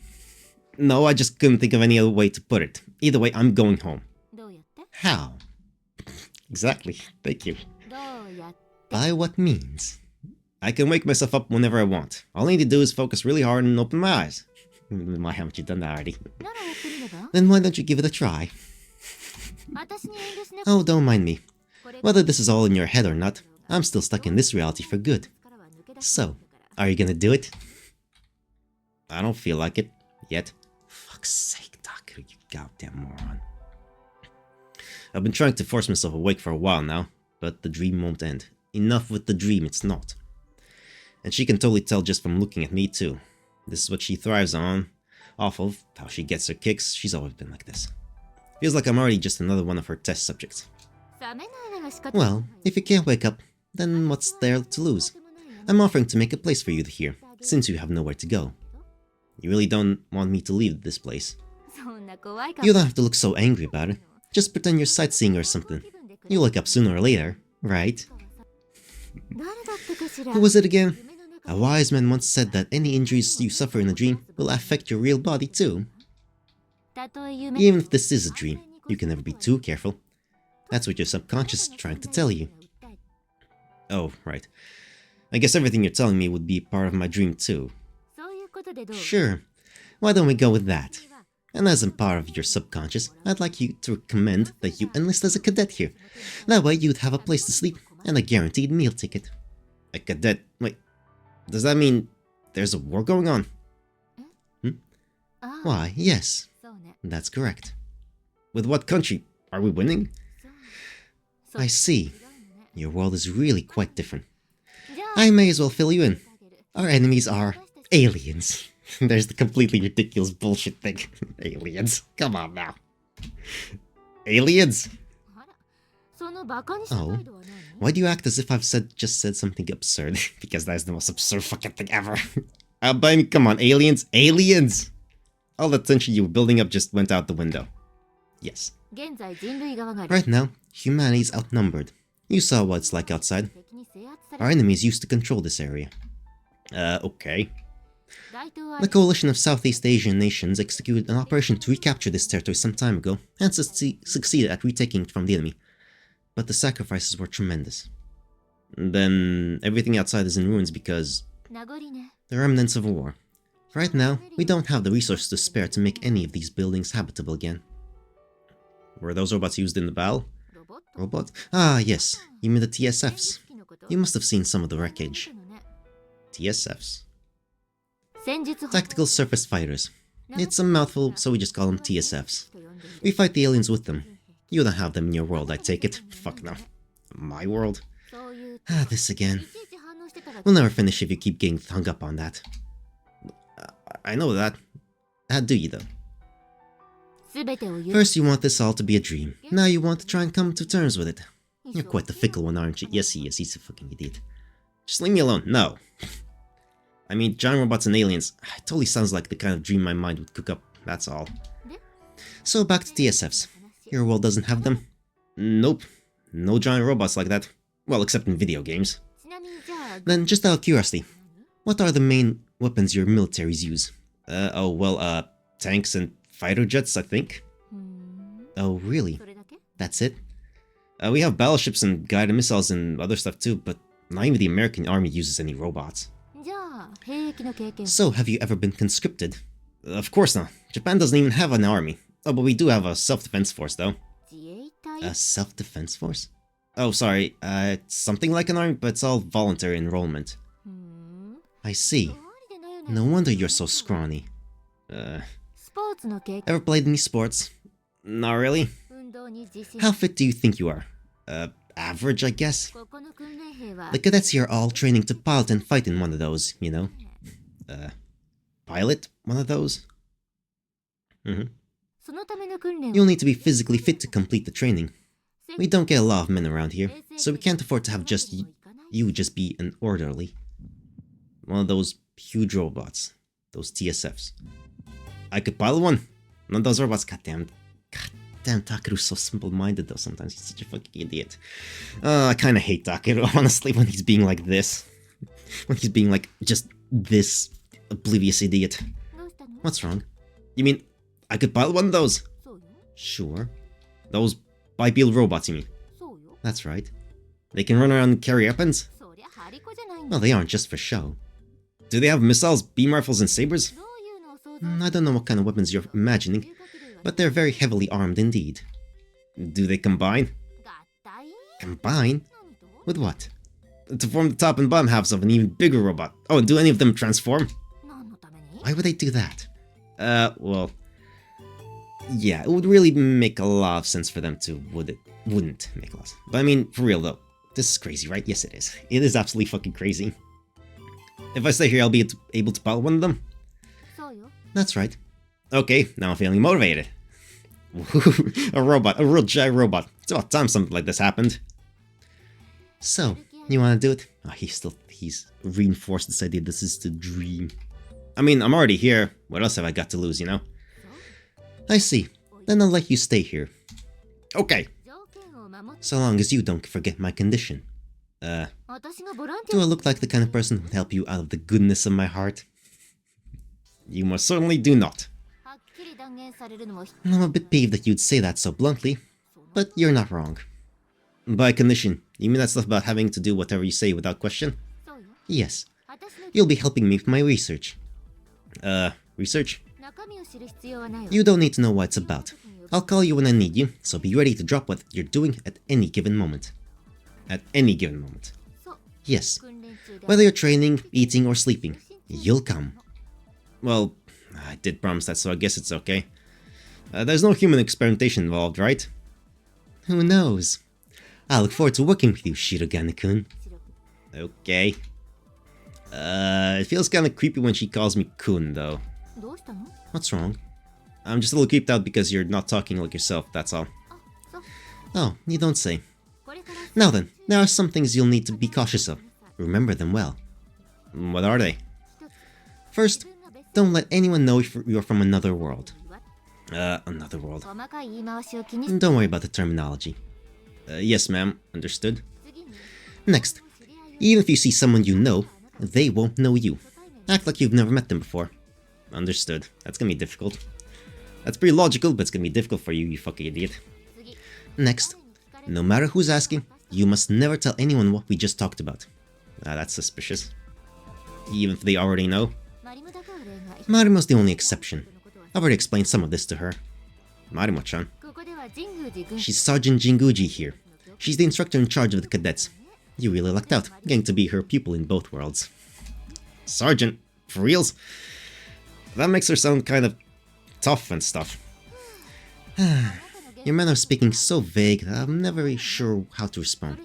No, I just couldn't think of any other way to put it. Either way, I'm going home. How? Exactly, thank you. By what means? I can wake myself up whenever I want. All I need to do is focus really hard and open my eyes. Why haven't you done that already? Then why don't you give it a try? Oh, don't mind me. Whether this is all in your head or not, I'm still stuck in this reality for good. So, are you gonna do it? I don't feel like it. Yet. Fuck's sake, Doc, you goddamn moron. I've been trying to force myself awake for a while now, but the dream won't end. Enough with the dream, it's not. And she can totally tell just from looking at me too. This is what she thrives on. Off of how she gets her kicks, she's always been like this. Feels like I'm already just another one of her test subjects. Well, if you can't wake up, then what's there to lose? I'm offering to make a place for you here, since you have nowhere to go. You really don't want me to leave this place. You don't have to look so angry about it. Just pretend you're sightseeing or something. You'll wake up sooner or later, right? Who was it again? A wise man once said that any injuries you suffer in a dream will affect your real body too. Even if this is a dream, you can never be too careful. That's what your subconscious is trying to tell you. Oh, right. I guess everything you're telling me would be part of my dream too. Sure. Why don't we go with that? And as a part of your subconscious, I'd like you to recommend that you enlist as a cadet here. That way you'd have a place to sleep and a guaranteed meal ticket. A cadet? Wait, does that mean there's a war going on? Why, yes. That's correct. With what country? Are we winning? I see. Your world is really quite different. I may as well fill you in. Our enemies are aliens. There's the completely ridiculous bullshit thing. Aliens. Come on now. Aliens? Oh. Why do you act as if I've just said something absurd? Because that's the most absurd fucking thing ever. But I mean, come on, aliens? Aliens! All the tension you were building up just went out the window. Yes. Right now, humanity's outnumbered. You saw what it's like outside. Our enemies used to control this area. Okay. The coalition of Southeast Asian nations executed an operation to recapture this territory some time ago, and succeeded at retaking it from the enemy. But the sacrifices were tremendous. Then everything outside is in ruins because the remnants of a war. Right now, we don't have the resources to spare to make any of these buildings habitable again. Were those robots used in the battle? Robot? Ah, yes. You mean the TSFs. You must have seen some of the wreckage. TSFs. Tactical Surface Fighters. It's a mouthful, so we just call them TSFs. We fight the aliens with them. You don't have them in your world, I take it. Fuck no. My world? Ah, this again. We'll never finish if you keep getting hung up on that. I know that. How do you, though? First you want this all to be a dream. Now you want to try and come to terms with it. You're quite the fickle one, aren't you? Yes, he is. He's a fucking idiot. Just leave me alone. No. I mean, giant robots and aliens. It totally sounds like the kind of dream my mind would cook up. That's all. So back to TSFs. Your world doesn't have them? Nope. No giant robots like that. Well, except in video games. Then, just out of curiosity, what are the main weapons your militaries use? Tanks and fighter jets, I think. Oh, really? That's it? We have battleships and guided missiles and other stuff too, but not even the American army uses any robots. So, have you ever been conscripted? Of course not. Japan doesn't even have an army. Oh, but we do have a self-defense force, though. A self-defense force? Oh, sorry. It's something like an army, but it's all voluntary enrollment. I see. No wonder you're so scrawny. Ever played any sports? Not really. How fit do you think you are? Average, I guess? The cadets here are all training to pilot and fight in one of those, you know? Pilot one of those? You'll need to be physically fit to complete the training. We don't get a lot of men around here, so we can't afford to have just you just be an orderly. One of those huge robots. Those TSFs. I could pilot one. One of those robots. Goddamn, Takeru's so simple-minded though sometimes. He's such a fucking idiot. I kinda hate Takeru, honestly, when he's being like this. When he's being like, just this oblivious idiot. What's wrong? You mean, I could pilot one of those? Sure. Those bipedal robots, you mean? That's right. They can run around and carry weapons? Well, they aren't just for show. Do they have missiles, beam rifles, and sabers? I don't know what kind of weapons you're imagining, but they're very heavily armed indeed. Do they combine? Combine? With what? To form the top and bottom halves of an even bigger robot. Oh, and do any of them transform? Why would they do that? Well... yeah, it would really make a lot of sense for them to, would it? Wouldn't make a lot of sense. But I mean, for real though, this is crazy, right? Yes, it is. It is absolutely fucking crazy. If I stay here, I'll be able to pilot one of them? That's right. Okay, now I'm feeling motivated. A robot, a real giant robot. It's about time something like this happened. So, you wanna do it? Oh, he's reinforced this idea this is the dream. I mean, I'm already here. What else have I got to lose, you know? I see. Then I'll let you stay here. Okay. So long as you don't forget my condition. Do I look like the kind of person who would help you out of the goodness of my heart? You most certainly do not. I'm a bit peeved that you'd say that so bluntly, but you're not wrong. By condition, you mean that stuff about having to do whatever you say without question? Yes. You'll be helping me with my research. Research? You don't need to know what it's about. I'll call you when I need you, so be ready to drop what you're doing at any given moment. At any given moment. Yes. Whether you're training, eating, or sleeping, you'll come. Well, I did promise that, so I guess it's okay. There's no human experimentation involved, right? Who knows? I look forward to working with you, Shirogane-kun. Okay. It feels kinda creepy when she calls me kun, though. What's wrong? I'm just a little creeped out because you're not talking like yourself, that's all. Oh, you don't say. Now then, there are some things you'll need to be cautious of. Remember them well. What are they? First, don't let anyone know you're from another world. Another world. Don't worry about the terminology. Yes, ma'am. Understood. Next, even if you see someone you know, they won't know you. Act like you've never met them before. Understood. That's gonna be difficult. That's pretty logical, but it's gonna be difficult for you, you fucking idiot. Next, no matter who's asking, you must never tell anyone what we just talked about. That's suspicious. Even if they already know. Marimo's the only exception. I've already explained some of this to her. Marimo-chan. She's Sergeant Jinguji here. She's the instructor in charge of the cadets. You really lucked out, getting to be her pupil in both worlds. Sergeant? For reals? That makes her sound kind of tough and stuff. Your manner of speaking is so vague that I'm never really sure how to respond.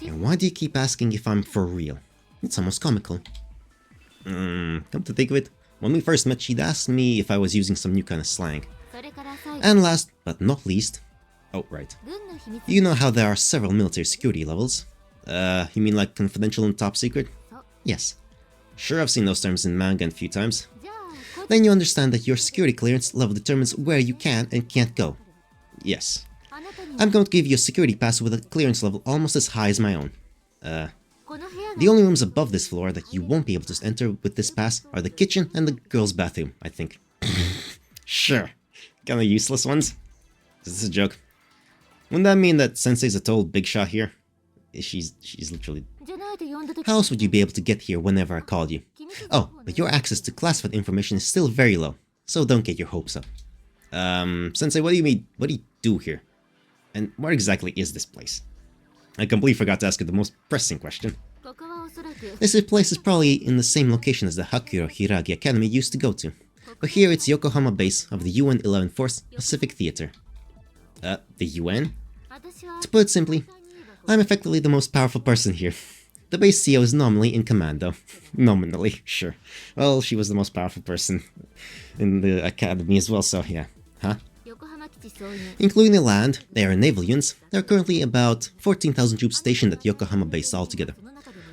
And why do you keep asking if I'm for real? It's almost comical. Come to think of it, when we first met, she'd asked me if I was using some new kind of slang. And last but not least... oh, right. You know how there are several military security levels? You mean like confidential and top secret? Yes. Sure, I've seen those terms in manga a few times. Then you understand that your security clearance level determines where you can and can't go. Yes. I'm going to give you a security pass with a clearance level almost as high as my own. The only rooms above this floor that you won't be able to enter with this pass are the kitchen and the girls' bathroom, I think. Sure. Kinda useless ones. Is this a joke? Wouldn't that mean that Sensei's a total big shot here? She's literally... How else would you be able to get here whenever I called you? Oh, but your access to classified information is still very low, so don't get your hopes up. Sensei, what do you mean? What do you do here? And where exactly is this place? I completely forgot to ask you the most pressing question. This place is probably in the same location as the Hakuro Hiragi Academy used to go to. But here it's Yokohama base of the UN 11th Force Pacific Theater. The UN? To put it simply, I'm effectively the most powerful person here. The base CEO is nominally in command, though. Nominally, sure. Well, she was the most powerful person in the academy as well, so yeah. Huh? Including the land, air and naval units, there are currently about 14,000 troops stationed at Yokohama base altogether.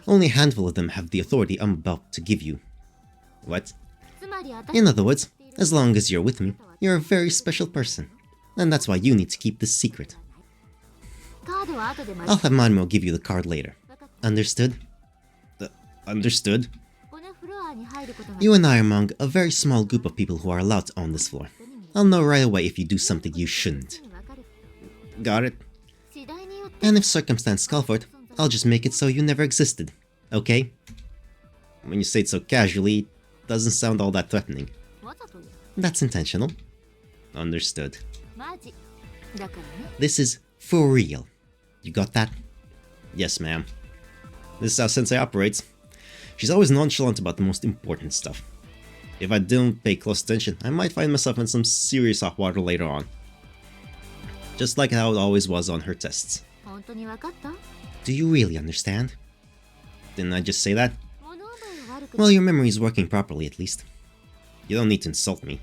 Only a handful of them have the authority I'm about to give you. What? In other words, as long as you're with me, you're a very special person. And that's why you need to keep this secret. I'll have Manuel give you the card later. Understood? Understood? You and I are among a very small group of people who are allowed to own this floor. I'll know right away if you do something you shouldn't. Got it? And if circumstance call for it, I'll just make it so you never existed. Okay? When you say it so casually, it doesn't sound all that threatening. That's intentional. Understood. This is for real. You got that? Yes, ma'am. This is how Sensei operates. She's always nonchalant about the most important stuff. If I don't pay close attention, I might find myself in some serious hot water later on. Just like how it always was on her tests. Do you really understand? Didn't I just say that? Well, your memory is working properly at least. You don't need to insult me.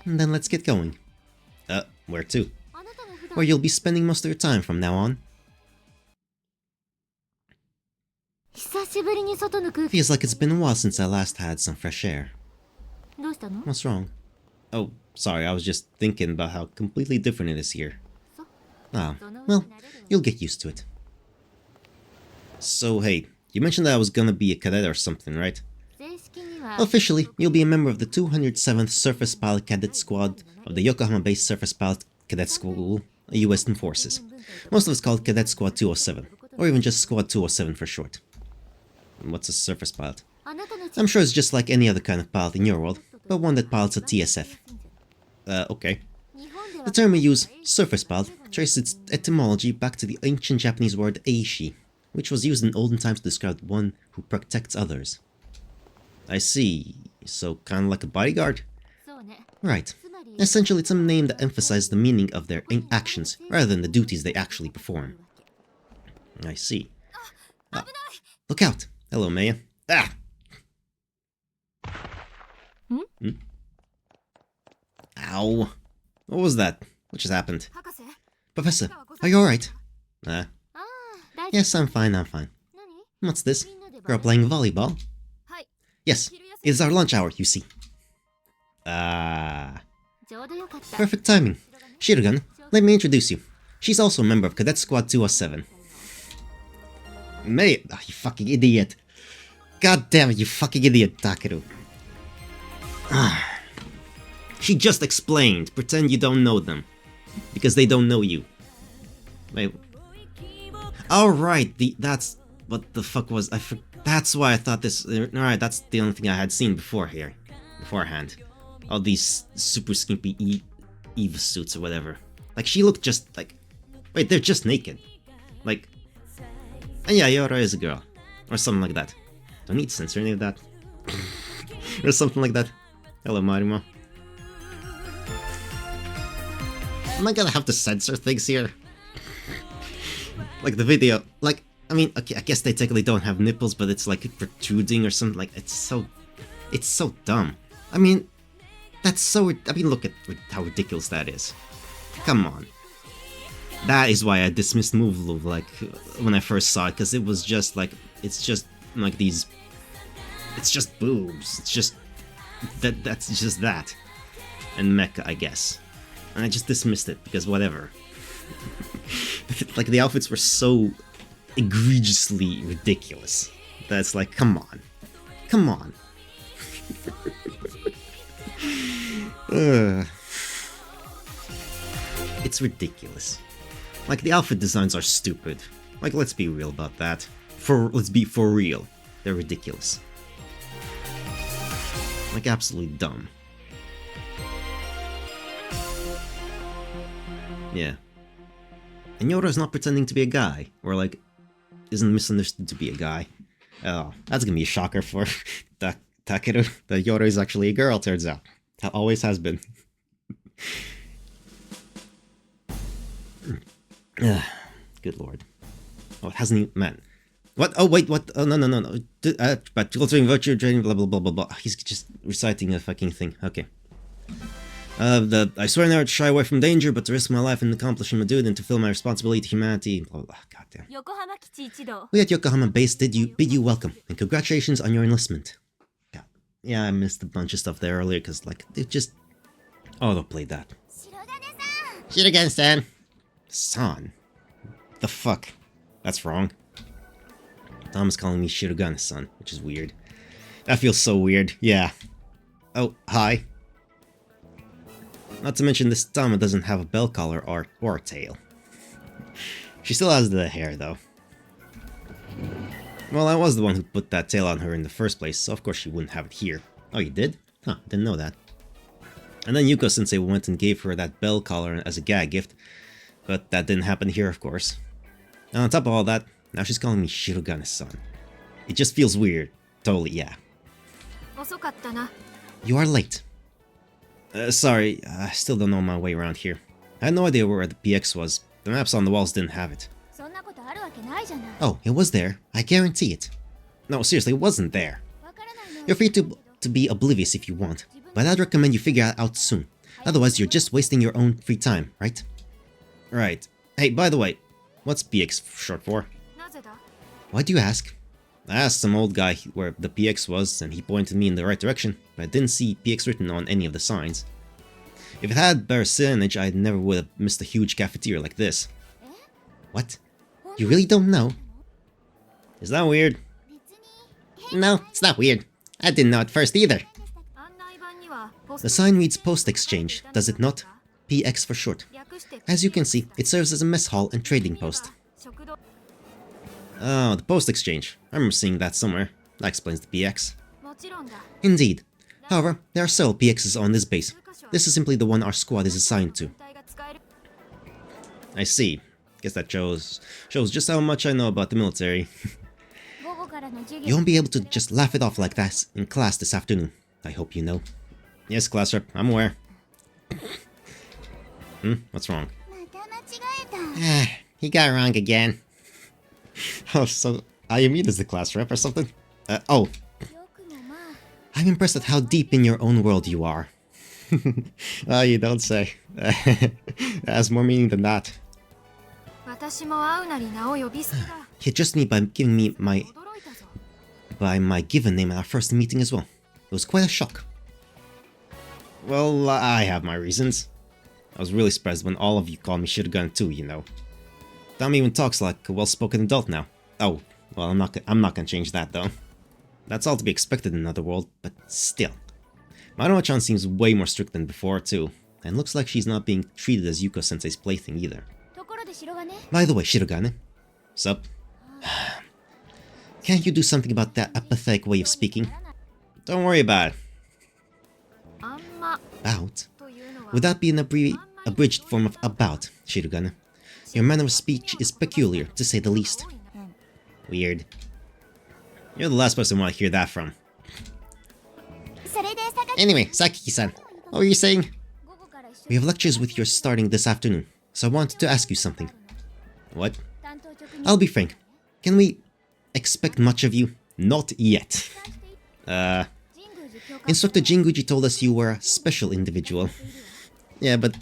Then let's get going. Where to? Where you'll be spending most of your time from now on. Feels like it's been a while since I last had some fresh air. What's wrong? Oh, sorry, I was just thinking about how completely different it is here. Ah, well, you'll get used to it. So hey, you mentioned that I was gonna be a cadet or something, right? Officially, you'll be a member of the 207th Surface Pilot Cadet Squad of the Yokohama-based Surface Pilot Cadet School, US Forces. Most of us call it Cadet Squad 207, or even just Squad 207 for short. What's a surface pilot? I'm sure it's just like any other kind of pilot in your world, but one that pilots a TSF. Okay. The term we use, surface pilot, traces its etymology back to the ancient Japanese word eishi, which was used in olden times to describe one who protects others. I see. So kinda like a bodyguard? Right. Essentially, it's a name that emphasizes the meaning of their actions, rather than the duties they actually perform. I see. Look out! Hello, Maya. Ah! Ow. What was that? What just happened? Professor, are you alright? Yes, I'm fine, I'm fine. What's this? Girl playing volleyball? Yes, it's our lunch hour, you see. Perfect timing. Shirugan, let me introduce you. She's also a member of Cadet Squad 207. Mate, oh, you fucking idiot. God damn it, you fucking idiot, Takeru. She just explained. Pretend you don't know them. Because they don't know you. Wait. Alright, that's... What the fuck was... That's why I thought this... Alright, that's the only thing I had seen beforehand. All these super skimpy Eve suits or whatever. Like, she looked just like... Wait, they're just naked. Like... And yeah, Yora is a girl. Or something like that. Don't need to censor any of that. Or something like that. Hello, Marimo. Am I gonna have to censor things here? Like the video, like, I mean, okay, I guess they technically don't have nipples, but it's like protruding or something, like, it's so dumb. I mean, that's so, I mean, look at how ridiculous that is. Come on. That is why I dismissed Muv-Luv, like, when I first saw it, because it was just like, it's just like these, it's just boobs, it's just, that's just that. And mecha, I guess. And I just dismissed it, because whatever. Like, the outfits were so egregiously ridiculous. That's like, come on. Come on. It's ridiculous. Like, the outfit designs are stupid. Like, let's be real about that. Let's be for real. They're ridiculous. Like, absolutely dumb. Yeah. And Yora's not pretending to be a guy, or like, isn't misunderstood to be a guy. Oh, that's gonna be a shocker for Takeru, that Yora is actually a girl, turns out. That always has been. Good lord. Oh, it hasn't even... Man. What? Oh, wait, what? Oh, no. But cultivating virtue, training, blah, blah, blah, blah, blah. He's just reciting a fucking thing. Okay. I swear never to shy away from danger, but to risk my life in accomplishing my duty and to fulfill my responsibility to humanity. Blah, blah, blah. Goddamn. We at Yokohama base bid you welcome, and congratulations on your enlistment. God. Yeah, I missed a bunch of stuff there earlier, because, like, they just auto-played that. Shirogane-san! San? The fuck? That's wrong. Tom is calling me Shirogane-san, which is weird. That feels so weird, yeah. Oh, hi. Not to mention this Tama doesn't have a bell collar or a tail. She still has the hair, though. Well, I was the one who put that tail on her in the first place, so of course she wouldn't have it here. Oh, you did? Huh, didn't know that. And then Yuko-sensei went and gave her that bell collar as a gag gift, but that didn't happen here, of course. And on top of all that, now she's calling me Shirogane-san. It just feels weird. Totally, yeah. You are late. Sorry, I still don't know my way around here. I had no idea where the PX was. The maps on the walls didn't have it. Oh, it was there. I guarantee it. No, seriously, it wasn't there. You're free to be oblivious if you want, but I'd recommend you figure it out soon. Otherwise, you're just wasting your own free time, right? Right. Hey, by the way, what's PX short for? Why do you ask? I asked some old guy where the PX was, and he pointed me in the right direction, but I didn't see PX written on any of the signs. If it had better signage, I never would have missed a huge cafeteria like this. What? You really don't know? Is that weird? No, it's not weird. I didn't know at first either. The sign reads Post Exchange, does it not? PX for short. As you can see, it serves as a mess hall and trading post. Oh, the Post Exchange. I remember seeing that somewhere. That explains the PX. Indeed. However, there are several PXs on this base. This is simply the one our squad is assigned to. I see. Guess that shows just how much I know about the military. You won't be able to just laugh it off like that in class this afternoon. I hope you know. Yes, class rep, I'm aware. What's wrong? He got it wrong again. Oh, so Ayumi is the class rep or something? Oh. I'm impressed at how deep in your own world you are. Oh, you don't say. That has more meaning than that. He addressed me by giving me my given name at our first meeting as well. It was quite a shock. Well, I have my reasons. I was really surprised when all of you called me Shirogane too, you know. Tom even talks like a well-spoken adult now. Oh, well, I'm not gonna change that though. That's all to be expected in another world, but still. Maruo-chan seems way more strict than before too, and looks like she's not being treated as Yuko-sensei's plaything either. By the way, Shirogane. Sup? Can't you do something about that apathetic way of speaking? Don't worry about it. About? Would that be an abridged form of about, Shirogane? Your manner of speech is peculiar, to say the least. Weird. You're the last person I want to hear that from. Anyway, Sakiki-san, what were you saying? We have lectures with yours starting this afternoon, so I wanted to ask you something. What? I'll be frank. Can we expect much of you? Not yet. Instructor Jinguji told us you were a special individual. Yeah, but...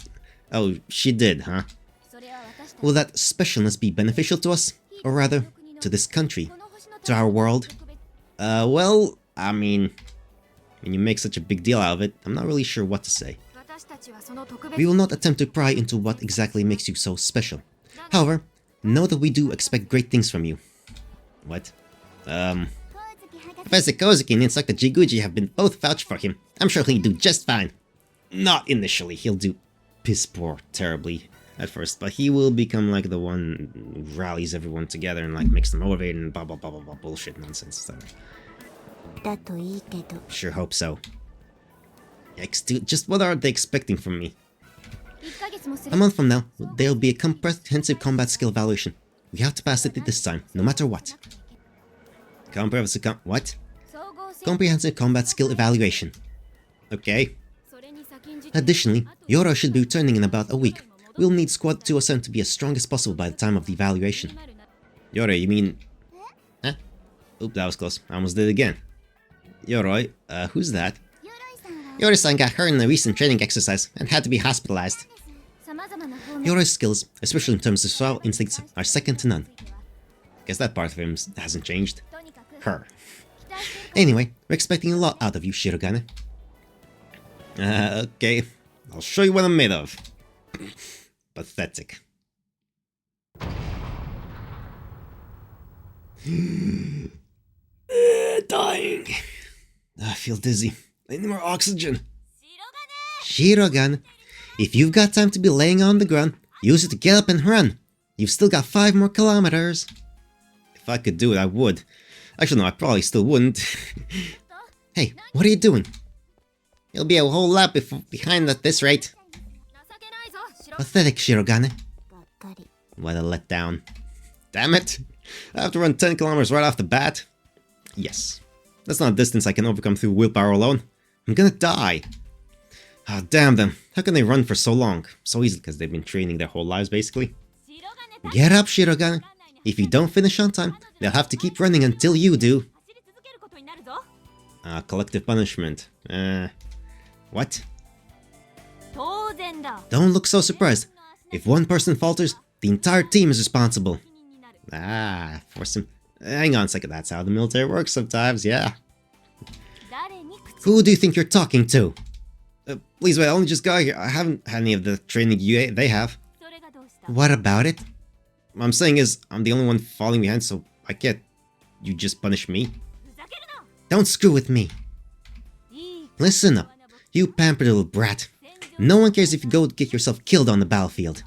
Oh, she did, huh? Will that specialness be beneficial to us? Or rather, to this country? To our world? Well, I mean... When you make such a big deal out of it, I'm not really sure what to say. We will not attempt to pry into what exactly makes you so special. However, know that we do expect great things from you. What? Professor Kozuki and Instructor Jinguji have been both vouched for him. I'm sure he'll do just fine. Not initially, he'll do piss poor terribly. at first, but he will become like the one who rallies everyone together and like makes them motivated and blah blah blah blah blah bullshit nonsense. So. Sure hope so. Yikes, dude, just what are they expecting from me? A month from now, there'll be a comprehensive combat skill evaluation. We have to pass it this time, no matter what. What? Comprehensive combat skill evaluation. Okay. Additionally, Yoro should be returning in about a week. We'll need Squad 207 to be as strong as possible by the time of the evaluation. Yoroi, you mean... Huh? Oop, that was close. I almost did it again. Yoroi, who's that? Yoroi-san got hurt in a recent training exercise and had to be hospitalized. Yoroi's skills, especially in terms of survival instincts, are second to none. Guess that part of him hasn't changed. Her. Anyway, we're expecting a lot out of you, Shirogane. Okay. I'll show you what I'm made of. Pathetic. Dying. I feel dizzy. I need more oxygen. Shirogane, if you've got time to be laying on the ground, use it to get up and run. You've still got 5 more kilometers. If I could do it, I would. Actually, no, I probably still wouldn't. Hey, what are you doing? You'll be a whole lap behind at this rate. Pathetic, Shirogane. What a letdown. Damn it! I have to run 10 kilometers right off the bat? Yes. That's not a distance I can overcome through willpower alone. I'm gonna die. Ah, damn them. How can they run for so long? So easily, because they've been training their whole lives, basically. Get up, Shirogane. If you don't finish on time, they'll have to keep running until you do. Collective punishment. What? Don't look so surprised. If one person falters, the entire team is responsible. Force him. Hang on a second, that's how the military works sometimes, yeah. Who do you think you're talking to? Please wait, I only just got here. I haven't had any of the training they have. What about it? What I'm saying is, I'm the only one falling behind, so I can't... You just punish me? Don't screw with me. Listen up, you pampered little brat. No one cares if you go get yourself killed on the battlefield.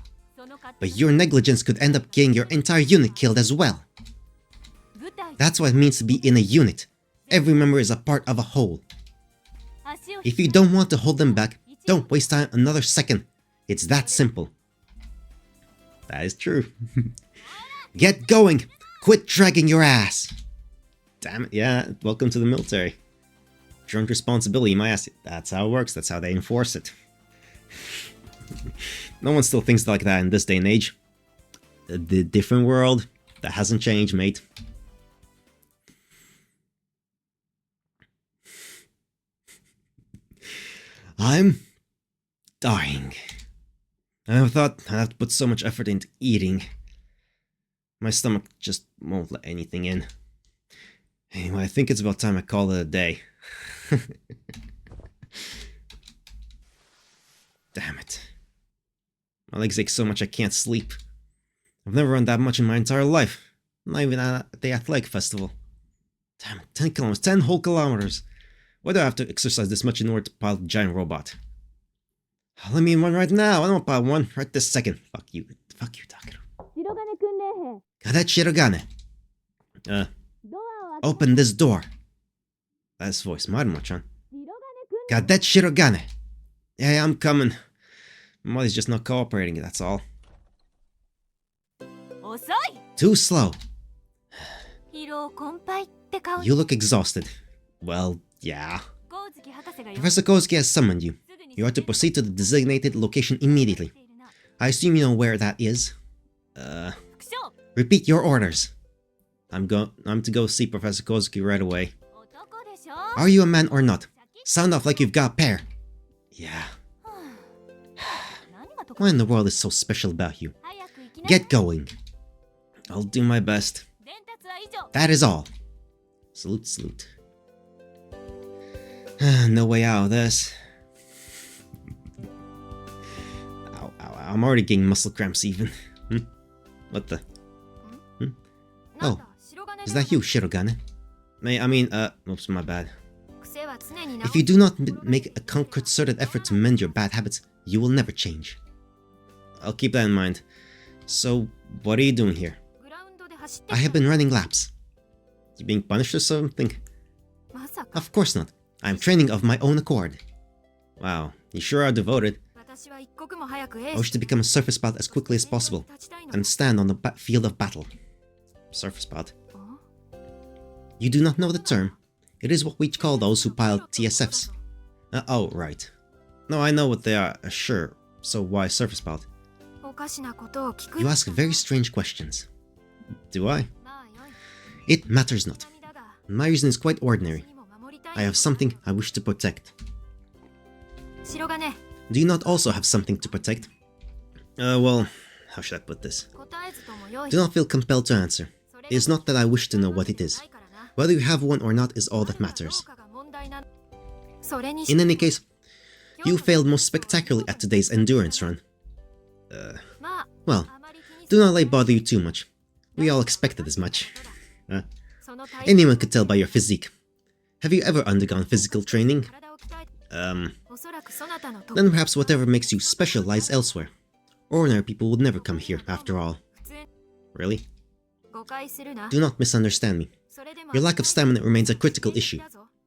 But your negligence could end up getting your entire unit killed as well. That's what it means to be in a unit. Every member is a part of a whole. If you don't want to hold them back, don't waste time another second. It's that simple. That is true. Get going! Quit dragging your ass! Damn it, yeah, welcome to the military. Joint responsibility, my ass. That's how it works, that's how they enforce it. No one still thinks like that in this day and age. The different world, that hasn't changed, mate. I'm dying. I never thought I'd have to put so much effort into eating. My stomach just won't let anything in. Anyway, I think it's about time I call it a day. Damn it. My legs ache so much I can't sleep. I've never run that much in my entire life. Not even at the athletic festival. Damn it, 10 kilometers, 10 whole kilometers. Why do I have to exercise this much in order to pilot a giant robot? Let me in one right now. I don't pilot one right this second. Fuck you. Fuck you, Takeru. Cadet Shirogane. Open this door. That's voice. Marumo-chan. Cadet Shirogane. Yeah, I'm coming. My mother's just not cooperating, that's all. Too slow. You look exhausted. Well, yeah. Professor Kozuki has summoned you. You are to proceed to the designated location immediately. I assume you know where that is. Repeat your orders. I'm to go see Professor Kozuki right away. Are you a man or not? Sound off like you've got a pair. Yeah. What in the world is so special about you? Get going. I'll do my best. That is all. Salute, salute. No way out of this. Ow, ow, ow. I'm already getting muscle cramps even. What the? Oh, is that you, Shirogane? Oops, my bad. If you do not make a concerted effort to mend your bad habits, you will never change. I'll keep that in mind. So, what are you doing here? I have been running laps. You being punished or something? Of course not. I'm training of my own accord. Wow, you sure are devoted. I wish to become a surface bot as quickly as possible and stand on the field of battle. Surface bot? You do not know the term. It is what we call those who pilot TSFs. Oh, right. No, I know what they are, sure. So why surface bot? You ask very strange questions. Do I? It matters not. My reason is quite ordinary. I have something I wish to protect. Do you not also have something to protect? Well, how should I put this? Do not feel compelled to answer. It is not that I wish to know what it is. Whether you have one or not is all that matters. In any case, you failed most spectacularly at today's endurance run. Well, do not let it bother you too much. We all expected as much. Anyone could tell by your physique. Have you ever undergone physical training? Then perhaps whatever makes you special lies elsewhere. Ordinary people would never come here, after all. Really? Do not misunderstand me. Your lack of stamina remains a critical issue.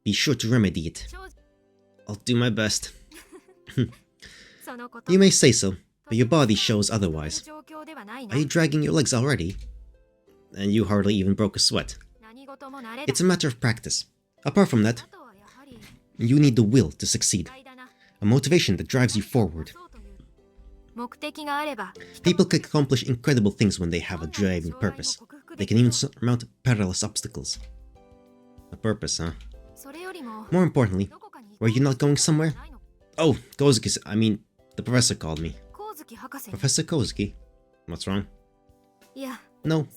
Be sure to remedy it. I'll do my best. You may say so, but your body shows otherwise. Are you dragging your legs already? And you hardly even broke a sweat. It's a matter of practice. Apart from that, you need the will to succeed. A motivation that drives you forward. People can accomplish incredible things when they have a driving purpose. They can even surmount perilous obstacles. A purpose, huh? More importantly, were you not going somewhere? Oh, Kozuki, I mean, the professor called me. Professor Kozuki? What's wrong? No,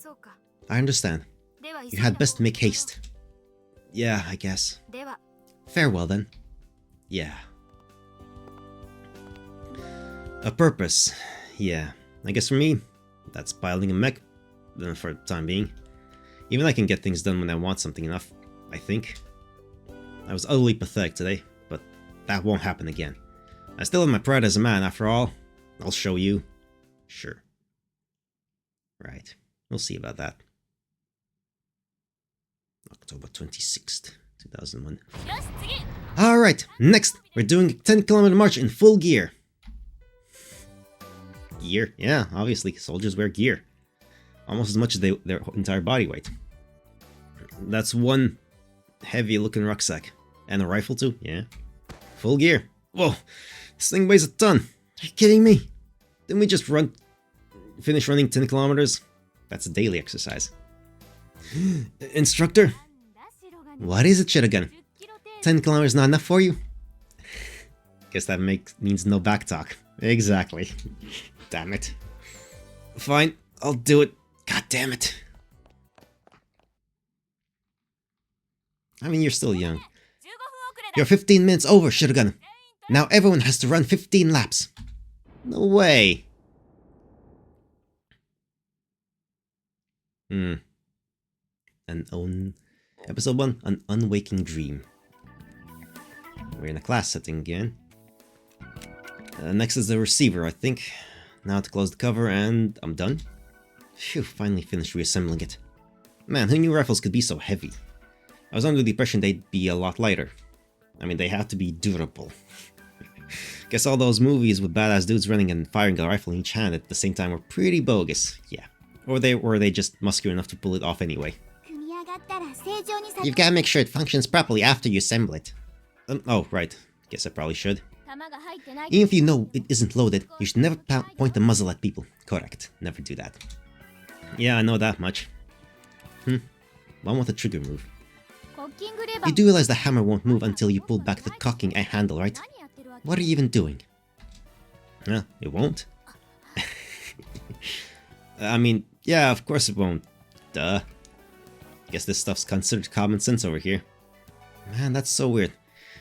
I understand. You had best make haste. Yeah, I guess. Farewell then. Yeah. A purpose. Yeah. I guess for me, that's piloting a mech. For the time being. Even I can get things done when I want something enough, I think. I was utterly pathetic today, but that won't happen again. I still have my pride as a man, after all. I'll show you. Sure. Right. We'll see about that. October 26th, 2001. Alright, next, we're doing a 10-kilometer march in full gear. Gear? Yeah, obviously, soldiers wear gear. Almost as much as their entire body weight. That's one heavy-looking rucksack. And a rifle too, yeah. Full gear. Whoa, this thing weighs a ton. Are you kidding me? Didn't we just finish running 10 kilometers? That's a daily exercise. Instructor? What is it, Shiragan? 10 kilometers not enough for you? Guess that means no backtalk. Exactly. Damn it. Fine, I'll do it. God damn it. I mean, you're still young. You're 15 minutes over, Shiragan. Now everyone has to run 15 laps. No way. Episode 1, An Unwaking Dream. We're in a class setting again. Next is the receiver, I think. Now to close the cover and I'm done. Phew, finally finished reassembling it. Man, who knew rifles could be so heavy? I was under the impression they'd be a lot lighter. I mean, they have to be durable. Guess all those movies with badass dudes running and firing a rifle in each hand at the same time were pretty bogus. Yeah. Or were they just muscular enough to pull it off anyway? You've got to make sure it functions properly after you assemble it. Oh, right. Guess I probably should. Even if you know it isn't loaded, you should never point the muzzle at people. Correct. Never do that. Yeah, I know that much. One with a trigger move. You do realize the hammer won't move until you pull back the cocking handle, right? What are you even doing? It won't? I mean, yeah, of course it won't. Duh. Guess this stuff's considered common sense over here. Man, that's so weird.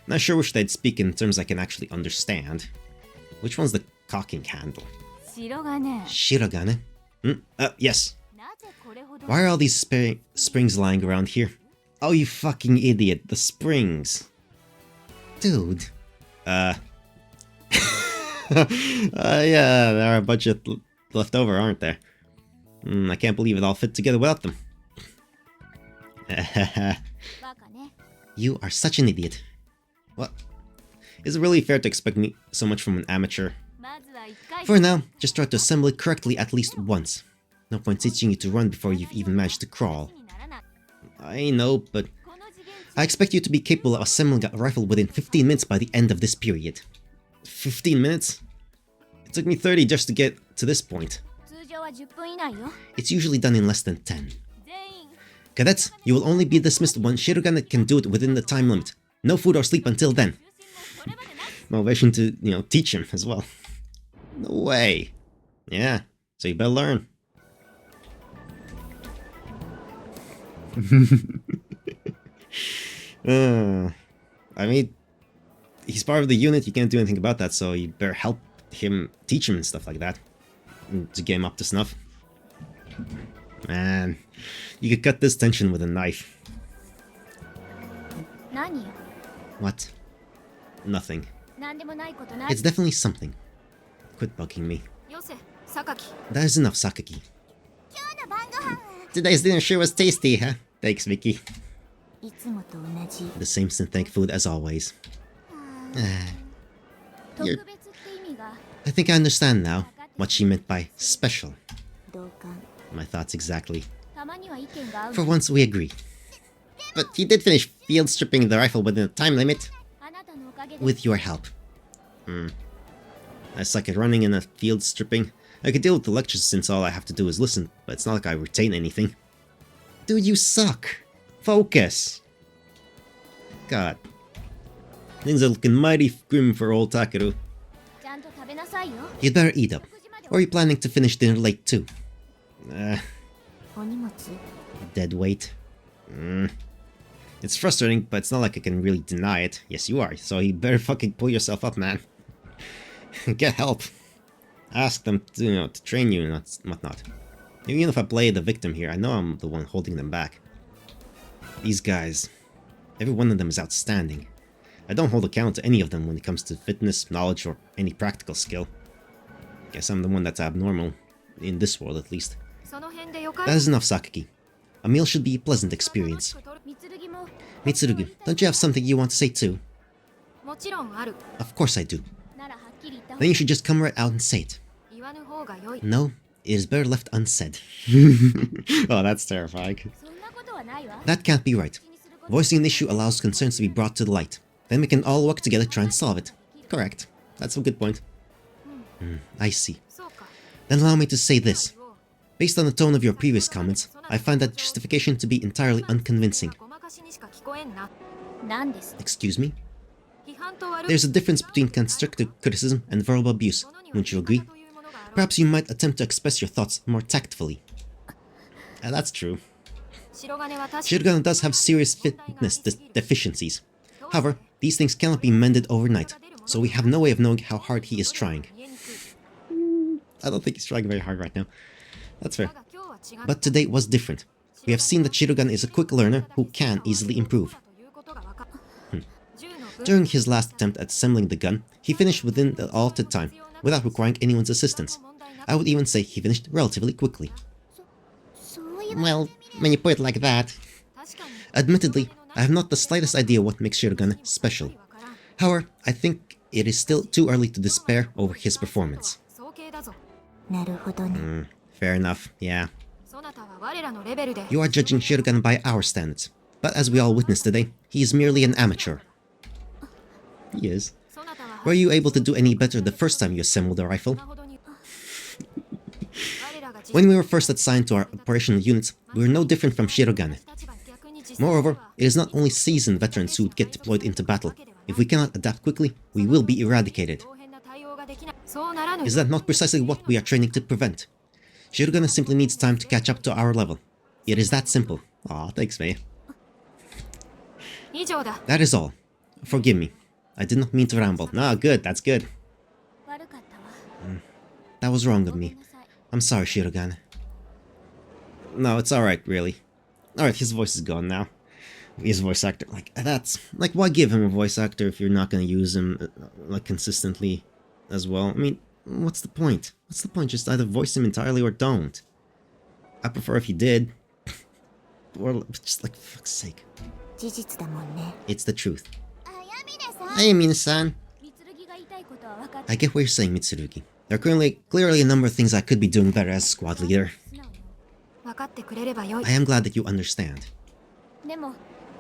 And I sure wish they'd speak in terms I can actually understand. Which one's the cocking handle? Shirogane? Yes. Why are all these springs lying around here? Oh, you fucking idiot. The springs. Dude. Yeah, there are a bunch left over, aren't there? I can't believe it all fit together without them. You are such an idiot. What? Is it really fair to expect me so much from an amateur? For now, just try to assemble it correctly at least once. No point teaching you to run before you've even managed to crawl. I know, but I expect you to be capable of assembling a rifle within 15 minutes by the end of this period. 15 minutes? It took me 30 just to get to this point. It's usually done in less than 10. Cadets, you will only be dismissed when Shirogane can do it within the time limit. No food or sleep until then. Motivation to, teach him as well. No way. Yeah, so you better learn. I mean, he's part of the unit, you can't do anything about that, so you better help him, teach him and stuff like that. To get him up to snuff. Man, you could cut this tension with a knife. What? Nothing. It's definitely something. Quit bugging me. That is enough, Sakaki. Today's dinner sure was tasty, huh? Thanks, Vicky. The same synthetic food as always. I think I understand now what she meant by special. My thoughts exactly. For once we agree. But you did finish field stripping the rifle within the time limit. With your help. I suck at running and at field stripping. I could deal with the lectures since all I have to do is listen, but it's not like I retain anything. Dude, you suck. Focus. God. Things are looking mighty grim for old Takeru. You'd better eat up. Or are you planning to finish dinner late too? Dead weight. It's frustrating, but it's not like I can really deny it. Yes, you are, so you better fucking pull yourself up, man. Get help. Ask them to, to train you and whatnot. Even if I play the victim here, I know I'm the one holding them back. These guys, every one of them is outstanding. I don't hold account to any of them when it comes to fitness, knowledge, or any practical skill. Guess I'm the one that's abnormal, in this world at least. That is enough, Sakaki. A meal should be a pleasant experience. Mitsurugi, don't you have something you want to say too? Of course I do. Then you should just come right out and say it. No, it is better left unsaid. Oh, that's terrifying. That can't be right. Voicing an issue allows concerns to be brought to the light. Then we can all work together to try and solve it. Correct. That's a good point. I see. Then allow me to say this. Based on the tone of your previous comments, I find that justification to be entirely unconvincing. Excuse me? There's a difference between constructive criticism and verbal abuse, wouldn't you agree? Perhaps you might attempt to express your thoughts more tactfully. That's true. Shirogane does have serious fitness deficiencies. However, these things cannot be mended overnight, so we have no way of knowing how hard he is trying. I don't think he's trying very hard right now. That's fair. But today was different. We have seen that Shirogane is a quick learner who can easily improve. During his last attempt at assembling the gun, he finished within the allotted time, without requiring anyone's assistance. I would even say he finished relatively quickly. Well, when you put it like that... Admittedly, I have not the slightest idea what makes Shirogane special. However, I think it is still too early to despair over his performance. Fair enough, yeah. You are judging Shirogane by our standards, but as we all witnessed today, he is merely an amateur. He is. Were you able to do any better the first time you assembled a rifle? When we were first assigned to our operational units, we were no different from Shirogane. Moreover, it is not only seasoned veterans who would get deployed into battle. If we cannot adapt quickly, we will be eradicated. Is that not precisely what we are training to prevent? Shirogane simply needs time to catch up to our level. It is that simple. Aw, thanks, May. That is all. Forgive me. I did not mean to ramble. Nah, good, that's good. That was wrong of me. I'm sorry, Shirogane. No, it's alright, really. Alright, his voice is gone now. His voice actor, that's... why give him a voice actor if you're not gonna use him, consistently? as well. I mean, what's the point? What's the point? Just either voice him entirely or don't. I prefer if you did. Or just like, for fuck's sake. It's the truth. Ayamine-san. I get what you're saying, Mitsurugi. There are clearly a number of things I could be doing better as a squad leader. I am glad that you understand.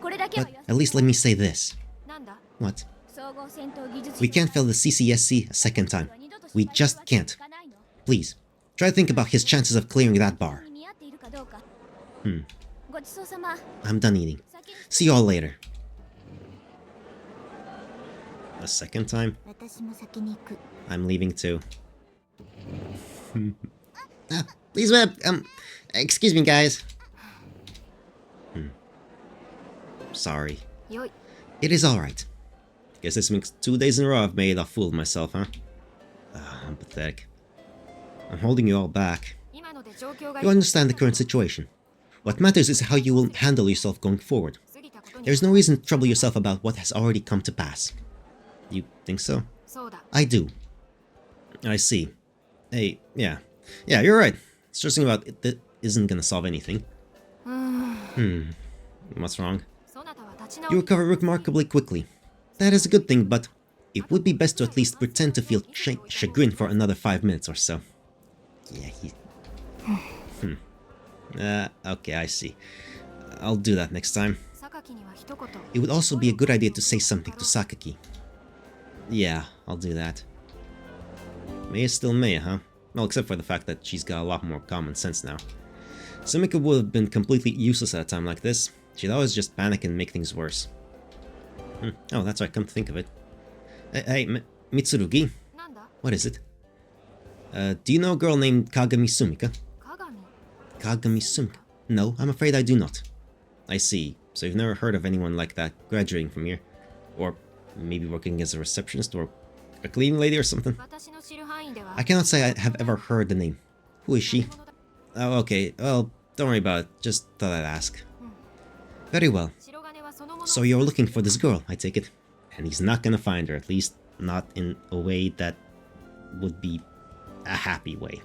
But at least let me say this. What? We can't fail the CCSC a second time. We just can't. Please, try to think about his chances of clearing that bar. I'm done eating. See you all later. A second time? I'm leaving too. Please wait. Excuse me, guys. Sorry. It is alright. Guess this makes 2 days in a row I've made a fool of myself, huh? I'm pathetic. I'm holding you all back. You understand the current situation. What matters is how you will handle yourself going forward. There's no reason to trouble yourself about what has already come to pass. You think so? I do. I see. Hey, yeah. Yeah, you're right. Stressing about it that isn't gonna solve anything. What's wrong? You recover remarkably quickly. That is a good thing, but it would be best to at least pretend to feel chagrin for another 5 minutes or so. Yeah, okay, I see. I'll do that next time. It would also be a good idea to say something to Sakaki. Yeah, I'll do that. May is still May, huh? Well, except for the fact that she's got a lot more common sense now. Sumika would have been completely useless at a time like this. She'd always just panic and make things worse. Oh, that's right, come to think of it. Hey, Mitsurugi? What is it? Do you know a girl named Kagami Sumika? Kagami Sumika? No, I'm afraid I do not. I see. So you've never heard of anyone like that graduating from here? Or maybe working as a receptionist or a cleaning lady or something? I cannot say I have ever heard the name. Who is she? Oh, okay. Well, don't worry about it. Just thought I'd ask. Very well. So you're looking for this girl, I take it. And he's not gonna find her, at least not in a way that would be a happy way.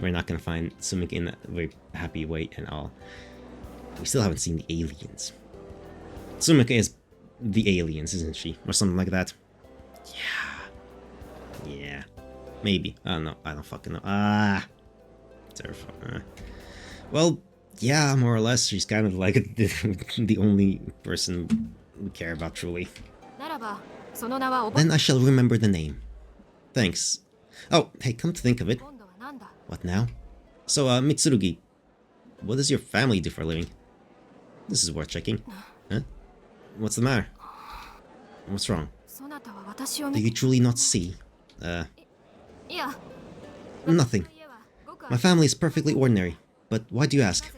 We're not gonna find Sumika in a very happy way at all. We still haven't seen the aliens. Sumika is the aliens, isn't she? Or something like that. Yeah. Maybe. I don't know. I don't fucking know. Terrifying. Well, yeah, more or less. She's kind of like the only person we care about, truly. Then I shall remember the name. Thanks. Oh, hey, come to think of it. What now? So, Mitsurugi, what does your family do for a living? This is worth checking. Huh? What's the matter? What's wrong? Do you truly not see? Nothing. My family is perfectly ordinary, but why do you ask?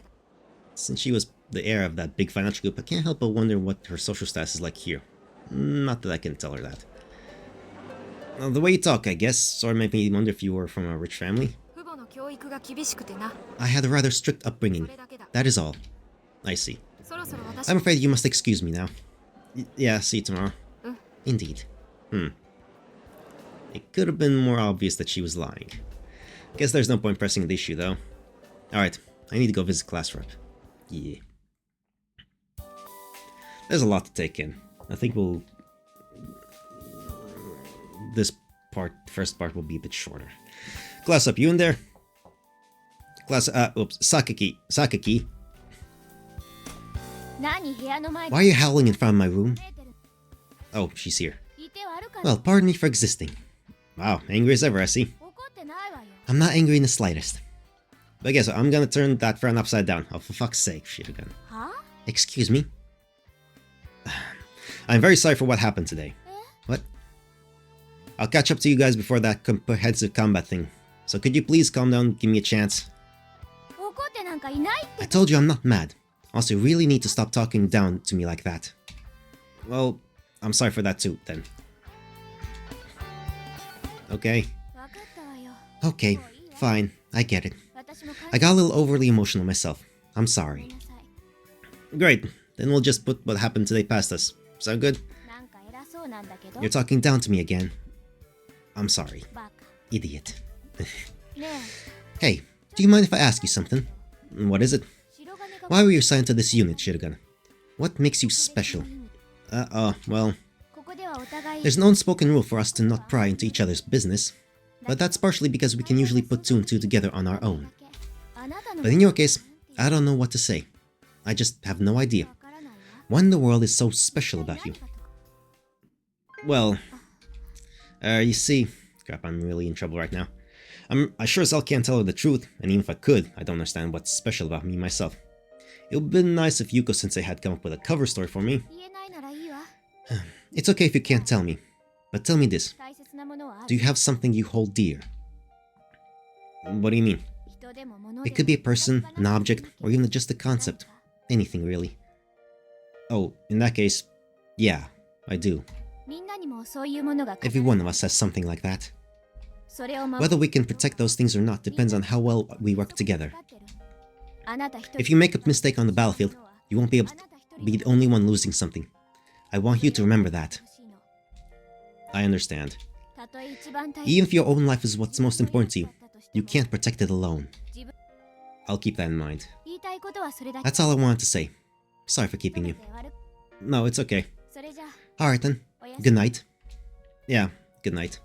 Since she was the heir of that big financial group, I can't help but wonder what her social status is like here. Not that I can tell her that. Well, the way you talk, I guess, sort of made me wonder if you were from a rich family. I had a rather strict upbringing. That is all. I see. I'm afraid you must excuse me now. Yeah, see you tomorrow. Indeed. It could have been more obvious that she was lying. Guess there's no point pressing the issue, though. Alright, I need to go visit class rep. Yeah. There's a lot to take in. I think we'll... This part, first part, will be a bit shorter. Class up, you in there? Class, oops, Sakaki. Why are you howling in front of my room? Oh, she's here. Well, pardon me for existing. Wow, angry as ever, I see. I'm not angry in the slightest. But guess what, I'm gonna turn that frown upside down. Oh, for fuck's sake, Shirugan. Excuse me? I'm very sorry for what happened today. What? I'll catch up to you guys before that comprehensive combat thing. So could you please calm down, give me a chance? I told you I'm not mad. Also, you really need to stop talking down to me like that. Well, I'm sorry for that too, then. Okay. Okay, fine, I get it. I got a little overly emotional myself. I'm sorry. Great, then we'll just put what happened today past us. Sound good? You're talking down to me again. I'm sorry. Idiot. Hey, do you mind if I ask you something? What is it? Why were you assigned to this unit, Shirogane? What makes you special? Well... There's an unspoken rule for us to not pry into each other's business. But that's partially because we can usually put 2 and 2 together on our own. But in your case, I don't know what to say. I just have no idea. What in the world is so special about you? Well... you see... Crap, I'm really in trouble right now. I sure as hell can't tell her the truth, and even if I could, I don't understand what's special about me myself. It would have been nice if Yuko-sensei had come up with a cover story for me. It's okay if you can't tell me, but tell me this. Do you have something you hold dear? What do you mean? It could be a person, an object, or even just a concept. Anything, really. Oh, in that case, yeah, I do. Every one of us has something like that. Whether we can protect those things or not depends on how well we work together. If you make a mistake on the battlefield, you won't be able to be the only one losing something. I want you to remember that. I understand. Even if your own life is what's most important to you, you can't protect it alone. I'll keep that in mind. That's all I wanted to say. Sorry for keeping you. No, it's okay. Alright then. Good night. Yeah, good night.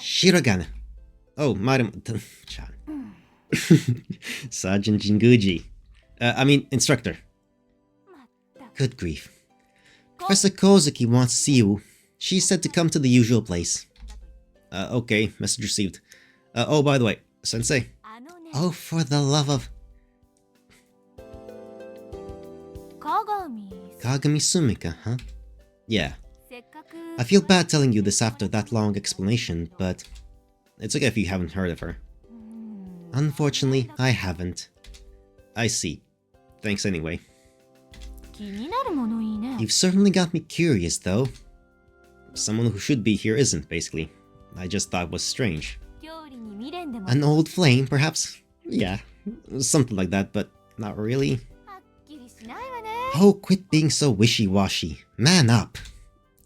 Shirogane. Oh, Madam... Chan. Sergeant Jinguji. Instructor. Good grief. Professor Kozuki wants to see you. She said to come to the usual place. Okay, message received. Oh, by the way, Sensei. Oh, for the love of... Kagami Sumika, huh? Yeah. I feel bad telling you this after that long explanation, but... It's okay if you haven't heard of her. Unfortunately, I haven't. I see. Thanks anyway. You've certainly got me curious, though. Someone who should be here isn't, basically. I just thought it was strange. An old flame, perhaps? Yeah, something like that, but not really. Oh, quit being so wishy-washy. Man up!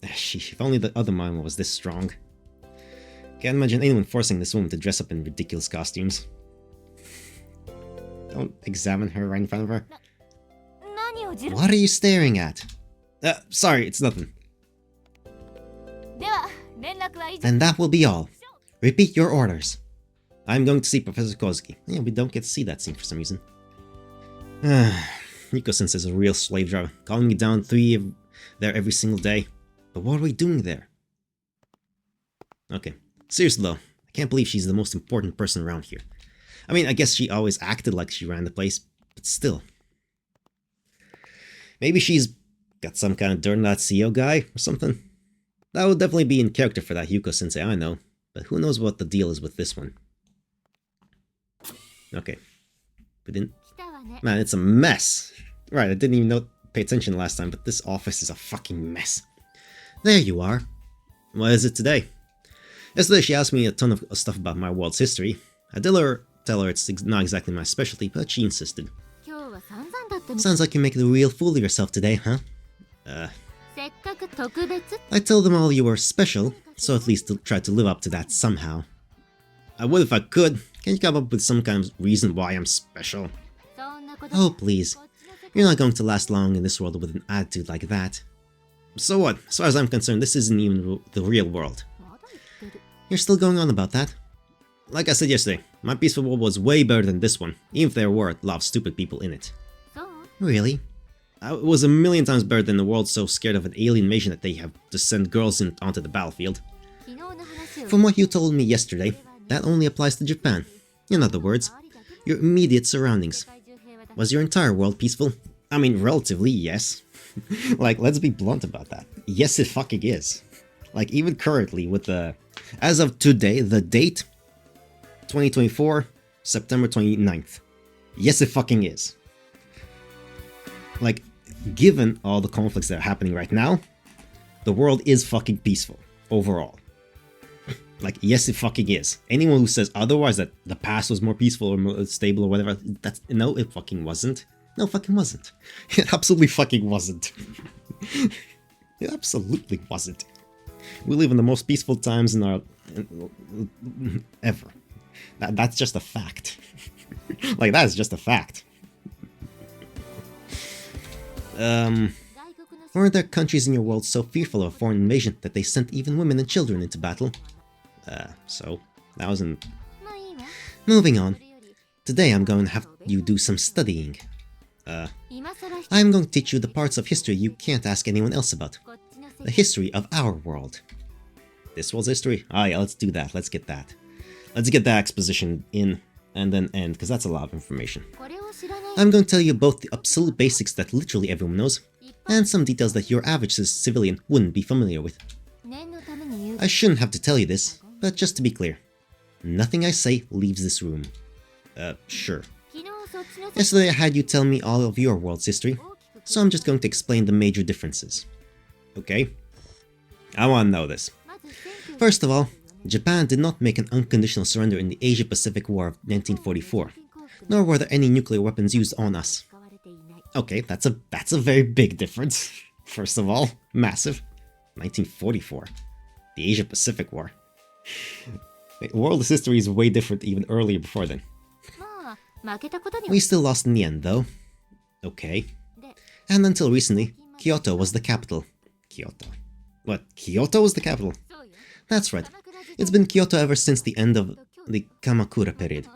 Sheesh, if only the other mime was this strong. Can't imagine anyone forcing this woman to dress up in ridiculous costumes. Don't examine her right in front of her. What are you staring at? Sorry, it's nothing. And that will be all. Repeat your orders. I'm going to see Professor Kozuki. Yeah, we don't get to see that scene for some reason. Yuko-sensei is a real slave driver, calling me down there every single day. But what are we doing there? Okay, seriously though, I can't believe she's the most important person around here. I guess she always acted like she ran the place, but still. Maybe she's got some kind of dirt on that CEO guy or something. That would definitely be in character for that Yuko-sensei I know, but who knows what the deal is with this one. Okay. We didn't... Man, it's a mess. Right, I didn't even pay attention last time, but this office is a fucking mess. There you are. What is it today? Yesterday she asked me a ton of stuff about my world's history. I did tell her it's not exactly my specialty, but she insisted. Sounds like you're making a real fool of yourself today, huh? I told them all you were special, so at least try to live up to that somehow. I would if I could. Can you come up with some kind of reason why I'm special? Oh, please. You're not going to last long in this world with an attitude like that. So what? As far as I'm concerned, this isn't even the real world. You're still going on about that? Like I said yesterday, my peaceful world was way better than this one, even if there were a lot of stupid people in it. Really? It was a million times better than a world so scared of an alien invasion that they have to send girls onto the battlefield. From what you told me yesterday, that only applies to Japan. In other words, your immediate surroundings. Was your entire world peaceful? Relatively, yes. Like, let's be blunt about that. Yes, it fucking is. Like, even currently with the... As of today, the date... 2024, September 29th. Yes, it fucking is. Like, given all the conflicts that are happening right now, the world is fucking peaceful, overall. Like, yes, it fucking is. Anyone who says otherwise, that the past was more peaceful or more stable or whatever, no, it fucking wasn't. No, fucking wasn't. It absolutely fucking wasn't. It absolutely wasn't. We live in the most peaceful times in our... ever. That's just a fact. Like, that is just a fact. Weren't there countries in your world so fearful of a foreign invasion that they sent even women and children into battle? So, that wasn't... Moving on. Today I'm going to have you do some studying. I'm going to teach you the parts of history you can't ask anyone else about. The history of our world. This world's history? Ah yeah, let's do that. Let's get that. Let's get that exposition in and then end, because that's a lot of information. I'm going to tell you both the absolute basics that literally everyone knows, and some details that your average civilian wouldn't be familiar with. I shouldn't have to tell you this, but just to be clear, nothing I say leaves this room. Sure. Yesterday I had you tell me all of your world's history, so I'm just going to explain the major differences. Okay? I want to know this. First of all, Japan did not make an unconditional surrender in the Asia-Pacific War of 1944, nor were there any nuclear weapons used on us. Okay, that's a very big difference. First of all, massive. 1944. The Asia-Pacific War. World history is way different even earlier before then. We still lost in the end, though. Okay. And until recently, Kyoto was the capital. Kyoto. What? Kyoto was the capital? That's right. It's been Kyoto ever since the end of the Kamakura period.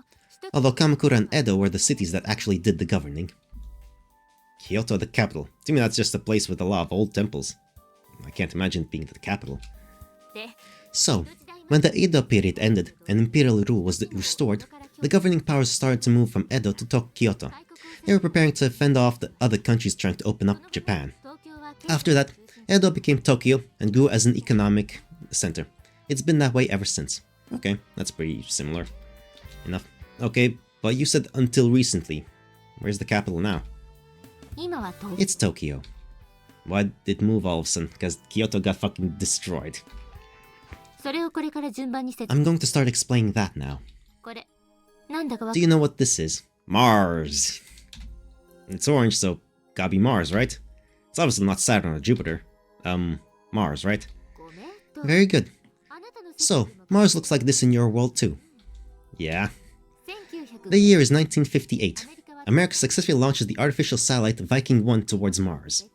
Although Kamakura and Edo were the cities that actually did the governing. Kyoto the capital. To me that's just a place with a lot of old temples. I can't imagine it being the capital. So, when the Edo period ended and imperial rule was restored, the governing powers started to move from Edo to Kyoto. They were preparing to fend off the other countries trying to open up Japan. After that, Edo became Tokyo and grew as an economic center. It's been that way ever since. Okay, that's pretty similar. Enough. Okay, but you said until recently. Where's the capital now? It's Tokyo. Why did it move all of a sudden? Because Kyoto got fucking destroyed. I'm going to start explaining that now. Do you know what this is? Mars! It's orange, so gotta be Mars, right? It's obviously not Saturn or Jupiter. Mars, right? Very good. So, Mars looks like this in your world too. Yeah. The year is 1958. America successfully launches the artificial satellite Viking 1 towards Mars.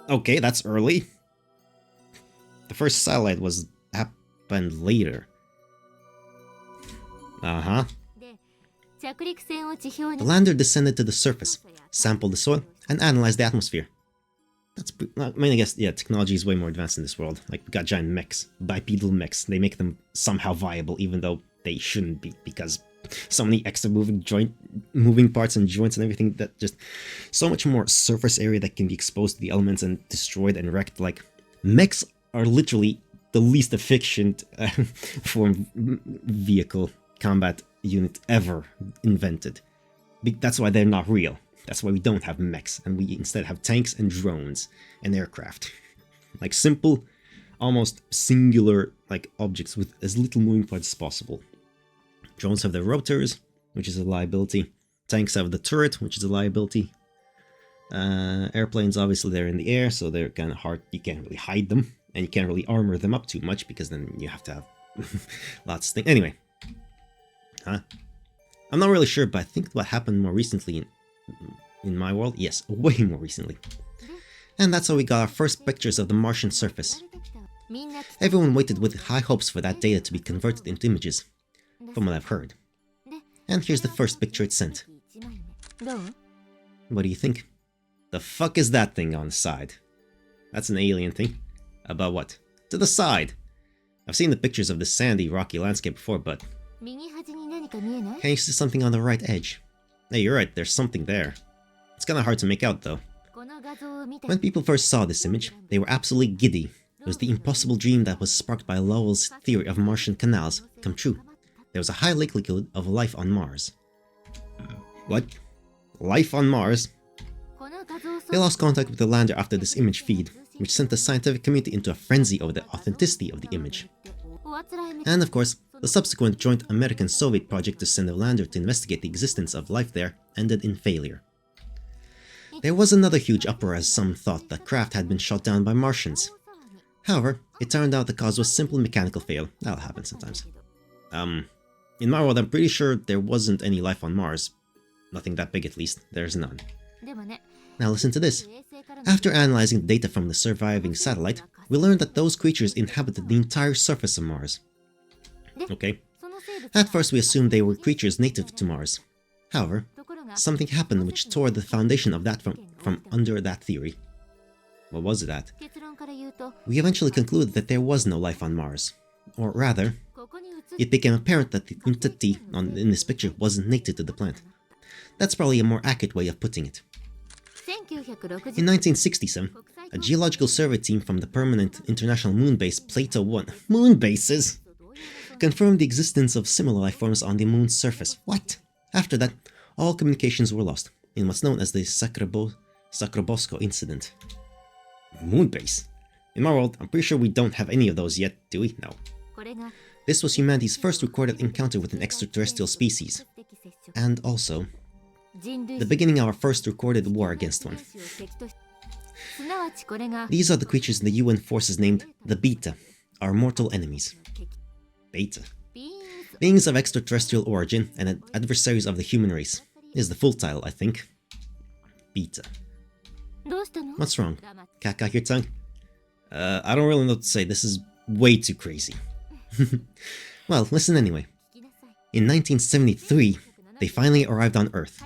Okay, that's early. The first satellite happened later. Uh-huh. The lander descended to the surface, sampled the soil, and analyzed the atmosphere. I mean, I guess, yeah, technology is way more advanced in this world. Like, we got giant mechs, bipedal mechs. They make them somehow viable, even though they shouldn't be, because so many extra moving parts and joints and everything, that just so much more surface area that can be exposed to the elements and destroyed and wrecked. Like, mechs are literally the least efficient vehicle combat unit ever invented. That's why they're not real. That's why we don't have mechs, and we instead have tanks and drones and aircraft. Like simple, almost singular like objects with as little moving parts as possible. Drones have their rotors, which is a liability. Tanks have the turret, which is a liability. Airplanes, obviously, they're in the air, so they're kind of hard. You can't really hide them, and you can't really armor them up too much, because then you have to have lots of things. Anyway. I'm not really sure, but I think what happened more recently in my world, yes, way more recently. And that's how we got our first pictures of the Martian surface. Everyone waited with high hopes for that data to be converted into images, from what I've heard. And here's the first picture it sent. What do you think? The fuck is that thing on the side? That's an alien thing. About what? To the side! I've seen the pictures of this sandy, rocky landscape before, but... Can you see something on the right edge? Hey, you're right, there's something there. It's kinda hard to make out, though. When people first saw this image, they were absolutely giddy. It was the impossible dream that was sparked by Lowell's theory of Martian canals come true. There was a high likelihood of life on Mars. What? Life on Mars? They lost contact with the lander after this image feed, which sent the scientific community into a frenzy over the authenticity of the image. And of course, the subsequent joint American-Soviet project to send a lander to investigate the existence of life there ended in failure. There was another huge uproar as some thought the craft had been shot down by Martians. However, it turned out the cause was simple mechanical fail. That'll happen sometimes. In my world, I'm pretty sure there wasn't any life on Mars. Nothing that big at least. There's none. Now listen to this. After analyzing the data from the surviving satellite, we learned that those creatures inhabited the entire surface of Mars. Okay. At first we assumed they were creatures native to Mars. However, something happened which tore the foundation of that from under that theory. What was it at? We eventually concluded that there was no life on Mars. Or rather, it became apparent that the entity in this picture wasn't native to the planet. That's probably a more accurate way of putting it. In 1967, a geological survey team from the permanent international moon base Plato 1 moon bases confirmed the existence of similar life forms on the moon's surface. What? After that, all communications were lost in what's known as the Sacrobosco incident. Moon base? In my world, I'm pretty sure we don't have any of those yet, do we? No. This was humanity's first recorded encounter with an extraterrestrial species. And also, the beginning of our first recorded war against one. These are the creatures in the UN forces named the Beta, our mortal enemies. Beta. Beings of extraterrestrial origin and adversaries of the human race is the full title, I think. Beta. What's wrong? Cat got your tongue? I don't really know what to say. This is way too crazy. Well, listen anyway. In 1973, they finally arrived on Earth.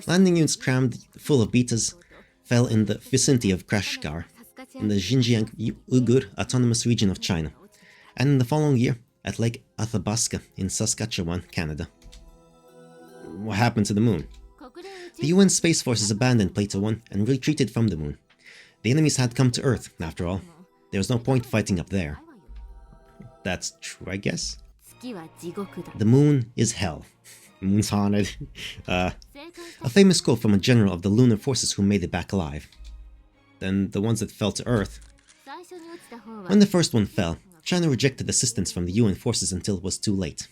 Landing units crammed full of betas fell in the vicinity of Kashgar, in the Xinjiang Uyghur Autonomous Region of China, and in the following year at Lake Athabasca in Saskatchewan, Canada. What happened to the moon? The UN Space Forces abandoned Plato 1 and retreated from the moon. The enemies had come to Earth, after all. There was no point fighting up there. That's true, I guess? The moon is hell. The moon's haunted. A famous quote from a general of the lunar forces who made it back alive. Then the ones that fell to Earth. When the first one fell, China rejected assistance from the UN forces until it was too late.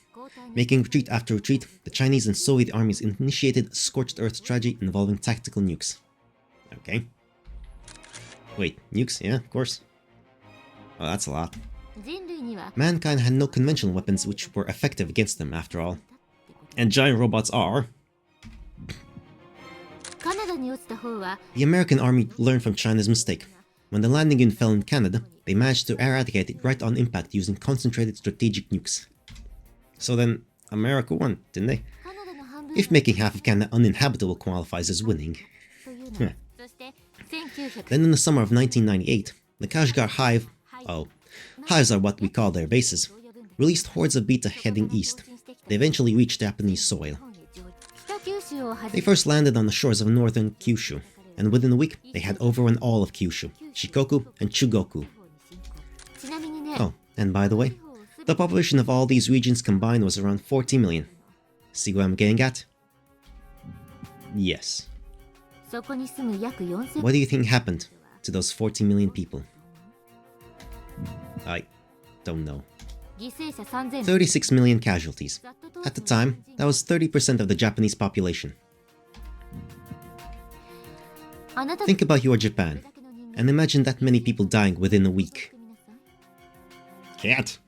Making retreat after retreat, the Chinese and Soviet armies initiated a scorched earth strategy involving tactical nukes. Okay. Wait, nukes? Yeah, of course. Oh, that's a lot. Mankind had no conventional weapons which were effective against them, after all. And giant robots are... The American army learned from China's mistake. When the landing unit fell in Canada, they managed to eradicate it right on impact using concentrated strategic nukes. So then, America won, didn't they? If making half of Canada uninhabitable qualifies as winning. Then in the summer of 1998, the Kashgar Hive... Oh, hives are what we call their bases, released hordes of beta heading east. They eventually reached Japanese soil. They first landed on the shores of northern Kyushu, and within a week they had overrun all of Kyushu, Shikoku, and Chugoku. Oh, and by the way, the population of all these regions combined was around 40 million. See what I'm getting at? Yes. What do you think happened to those 40 million people? I don't know. 36 million casualties. At the time, that was 30% of the Japanese population. Think about your Japan, and imagine that many people dying within a week. Can't.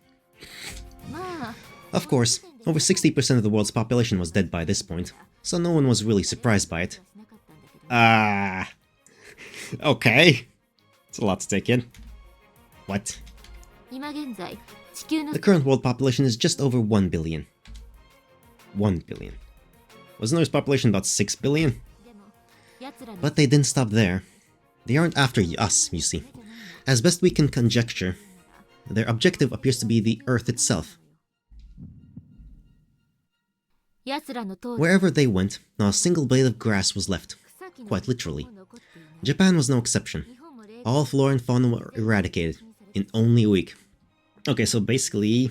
Of course, over 60% of the world's population was dead by this point, so no one was really surprised by it. Okay. It's a lot to take in. What? The current world population is just over 1 billion. 1 billion. Wasn't Earth's population about 6 billion? But they didn't stop there. They aren't after us, you see. As best we can conjecture, their objective appears to be the Earth itself. Wherever they went, not a single blade of grass was left. Quite literally. Japan was no exception. All flora and fauna were eradicated in only a week. Okay, so basically,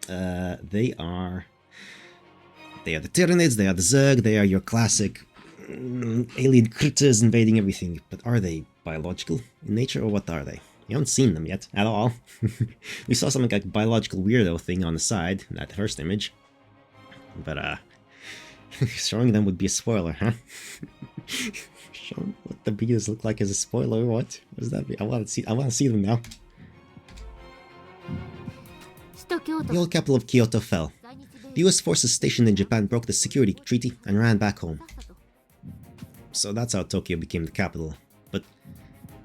they are the Tyranids, they are the Zerg, they are your classic alien critters invading everything. But are they biological in nature, or what are they? You haven't seen them yet, at all. We saw something like biological weirdo thing on the side, in that first image. But, Showing them would be a spoiler, huh? Showing what the betas look like as a spoiler, what? What does that mean? I want to see them now. The old capital of Kyoto fell. The US forces stationed in Japan broke the security treaty and ran back home. So that's how Tokyo became the capital. But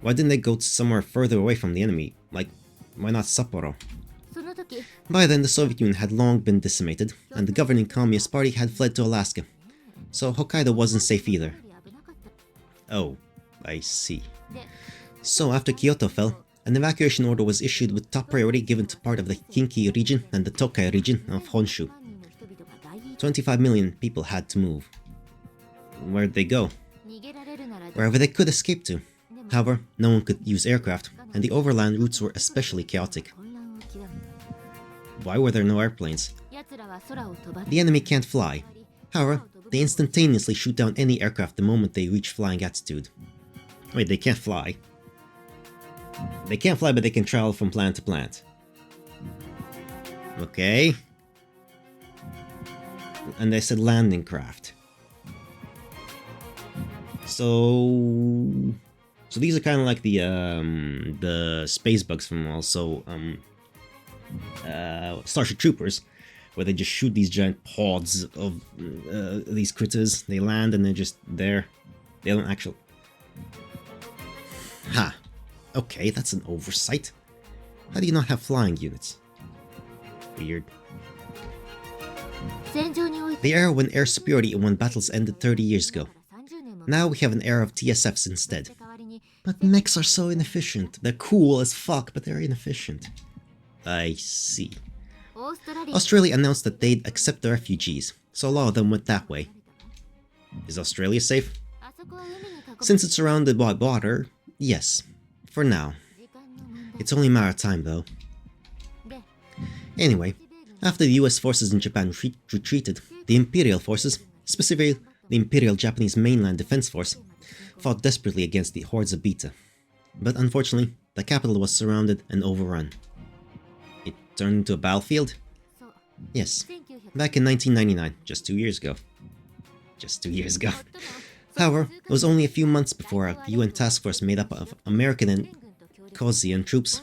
why didn't they go to somewhere further away from the enemy? Like, why not Sapporo? By then, the Soviet Union had long been decimated, and the governing Communist Party had fled to Alaska. So Hokkaido wasn't safe either. Oh, I see. So after Kyoto fell, an evacuation order was issued with top priority given to part of the Kinki region and the Tokai region of Honshu. 25 million people had to move. Where'd they go? Wherever they could escape to. However, no one could use aircraft, and the overland routes were especially chaotic. Why were there no airplanes? The enemy can't fly. However, they instantaneously shoot down any aircraft the moment they reach flying altitude. Wait, they can't fly? They can't fly, but they can travel from plant to plant. Okay. And they said landing craft. So these are kind of like the space bugs from also Starship Troopers, where they just shoot these giant pods of these critters. They land and they're just there. They don't actually. Ha. Okay, that's an oversight. How do you not have flying units? Weird. The era when air superiority won battles ended 30 years ago. Now we have an era of TSFs instead. But mechs are so inefficient. They're cool as fuck, but they're inefficient. I see. Australia announced that they'd accept the refugees, so a lot of them went that way. Is Australia safe? Since it's surrounded by water, yes. For now. It's only a matter of time, though. Anyway, after the US forces in Japan retreated, the Imperial forces, specifically the Imperial Japanese Mainland Defense Force, fought desperately against the hordes of Beta. But unfortunately, the capital was surrounded and overrun. It turned into a battlefield? Yes, back in 1999, just 2 years ago. Just 2 years ago. However, it was only a few months before a UN task force made up of American and Korean troops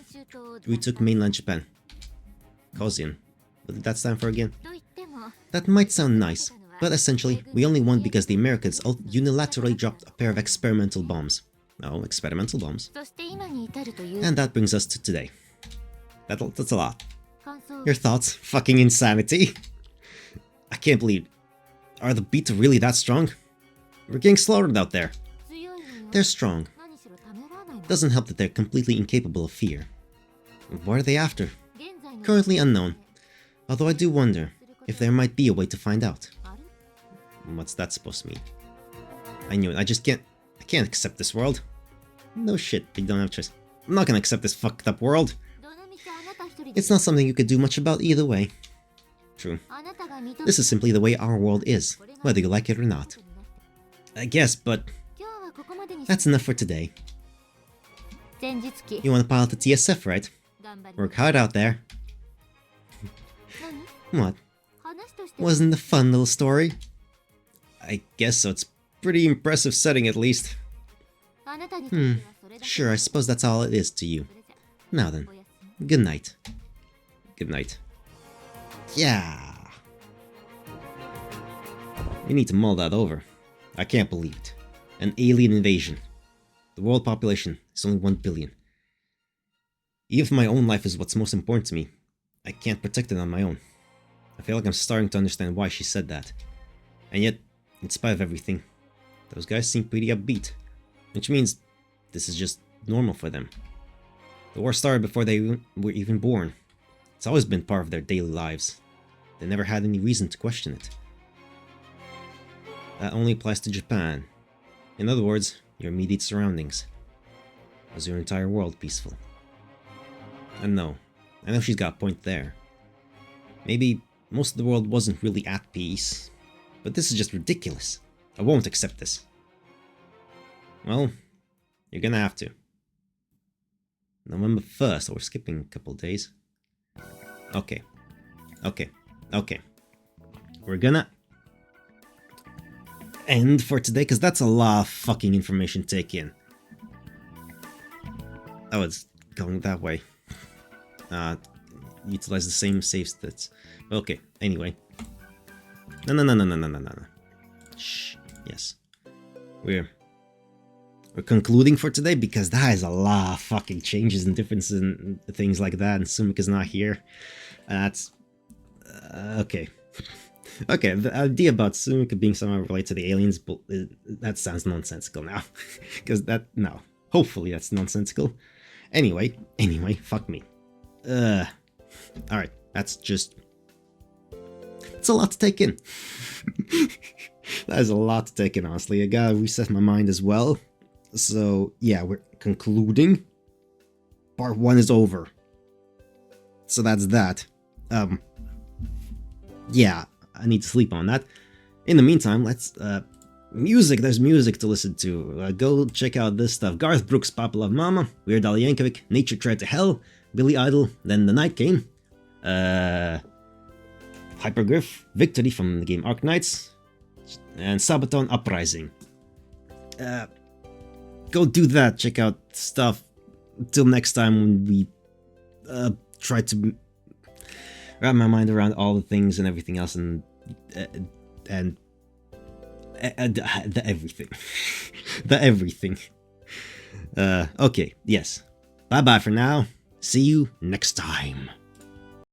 retook mainland Japan. Korean. What did that stand for again? That might sound nice, but essentially, we only won because the Americans unilaterally dropped a pair of experimental bombs. Oh, experimental bombs. And that brings us to today. That's a lot. Your thoughts? Fucking insanity. I can't believe... Are the Beta really that strong? We're getting slaughtered out there. They're strong. Doesn't help that they're completely incapable of fear. What are they after? Currently unknown. Although I do wonder if there might be a way to find out. What's that supposed to mean? I knew it. I can't accept this world. No shit, you don't have choice. I'm not gonna accept this fucked up world. It's not something you could do much about either way. True. This is simply the way our world is, whether you like it or not. I guess, but that's enough for today. You want to pilot the TSF, right? Work hard out there. What? Wasn't it a fun little story? I guess so. It's pretty impressive setting, at least. Sure, I suppose that's all it is to you. Now then, good night. Good night. Yeah. We need to mull that over. I can't believe it. An alien invasion. The world population is only 1 billion. Even if my own life is what's most important to me, I can't protect it on my own. I feel like I'm starting to understand why she said that. And yet, in spite of everything, those guys seem pretty upbeat. Which means this is just normal for them. The war started before they were even born. It's always been part of their daily lives. They never had any reason to question it. That only applies to Japan. In other words, your immediate surroundings. Was your entire world peaceful? And no, I know she's got a point there. Maybe most of the world wasn't really at peace, but this is just ridiculous. I won't accept this. Well, you're gonna have to. November 1st, we're skipping a couple days. Okay. We're gonna end for today, because that's a lot of fucking information to take in. Oh, it's going that way. Utilize the same save stats. Okay, anyway. No. Shh. Yes. We're concluding for today, because that is a lot of fucking changes and differences and things like that, and Sumika's not here. That's... okay. Okay, the idea about Sumika being somehow related to the aliens, that sounds nonsensical now. Because that... no. Hopefully that's nonsensical. Anyway, fuck me. Alright, that's just... it's a lot to take in. That is a lot to take in, honestly. I gotta reset my mind as well. So, yeah, we're concluding. Part 1 is over. So that's that. Yeah, I need to sleep on that. In the meantime, let's, music, there's music to listen to. Go check out this stuff. Garth Brooks' Papa Love Mama, Weird Al Yankovic, Nature Tried to Hell, Billy Idol, Then the Night Came, Hypergriff, Victory from the game Arknights, and Sabaton Uprising. Go do that, check out stuff. Until next time when we try to wrap my mind around all the things and everything else and the everything. The everything. Okay, yes. Bye bye for now. See you next time.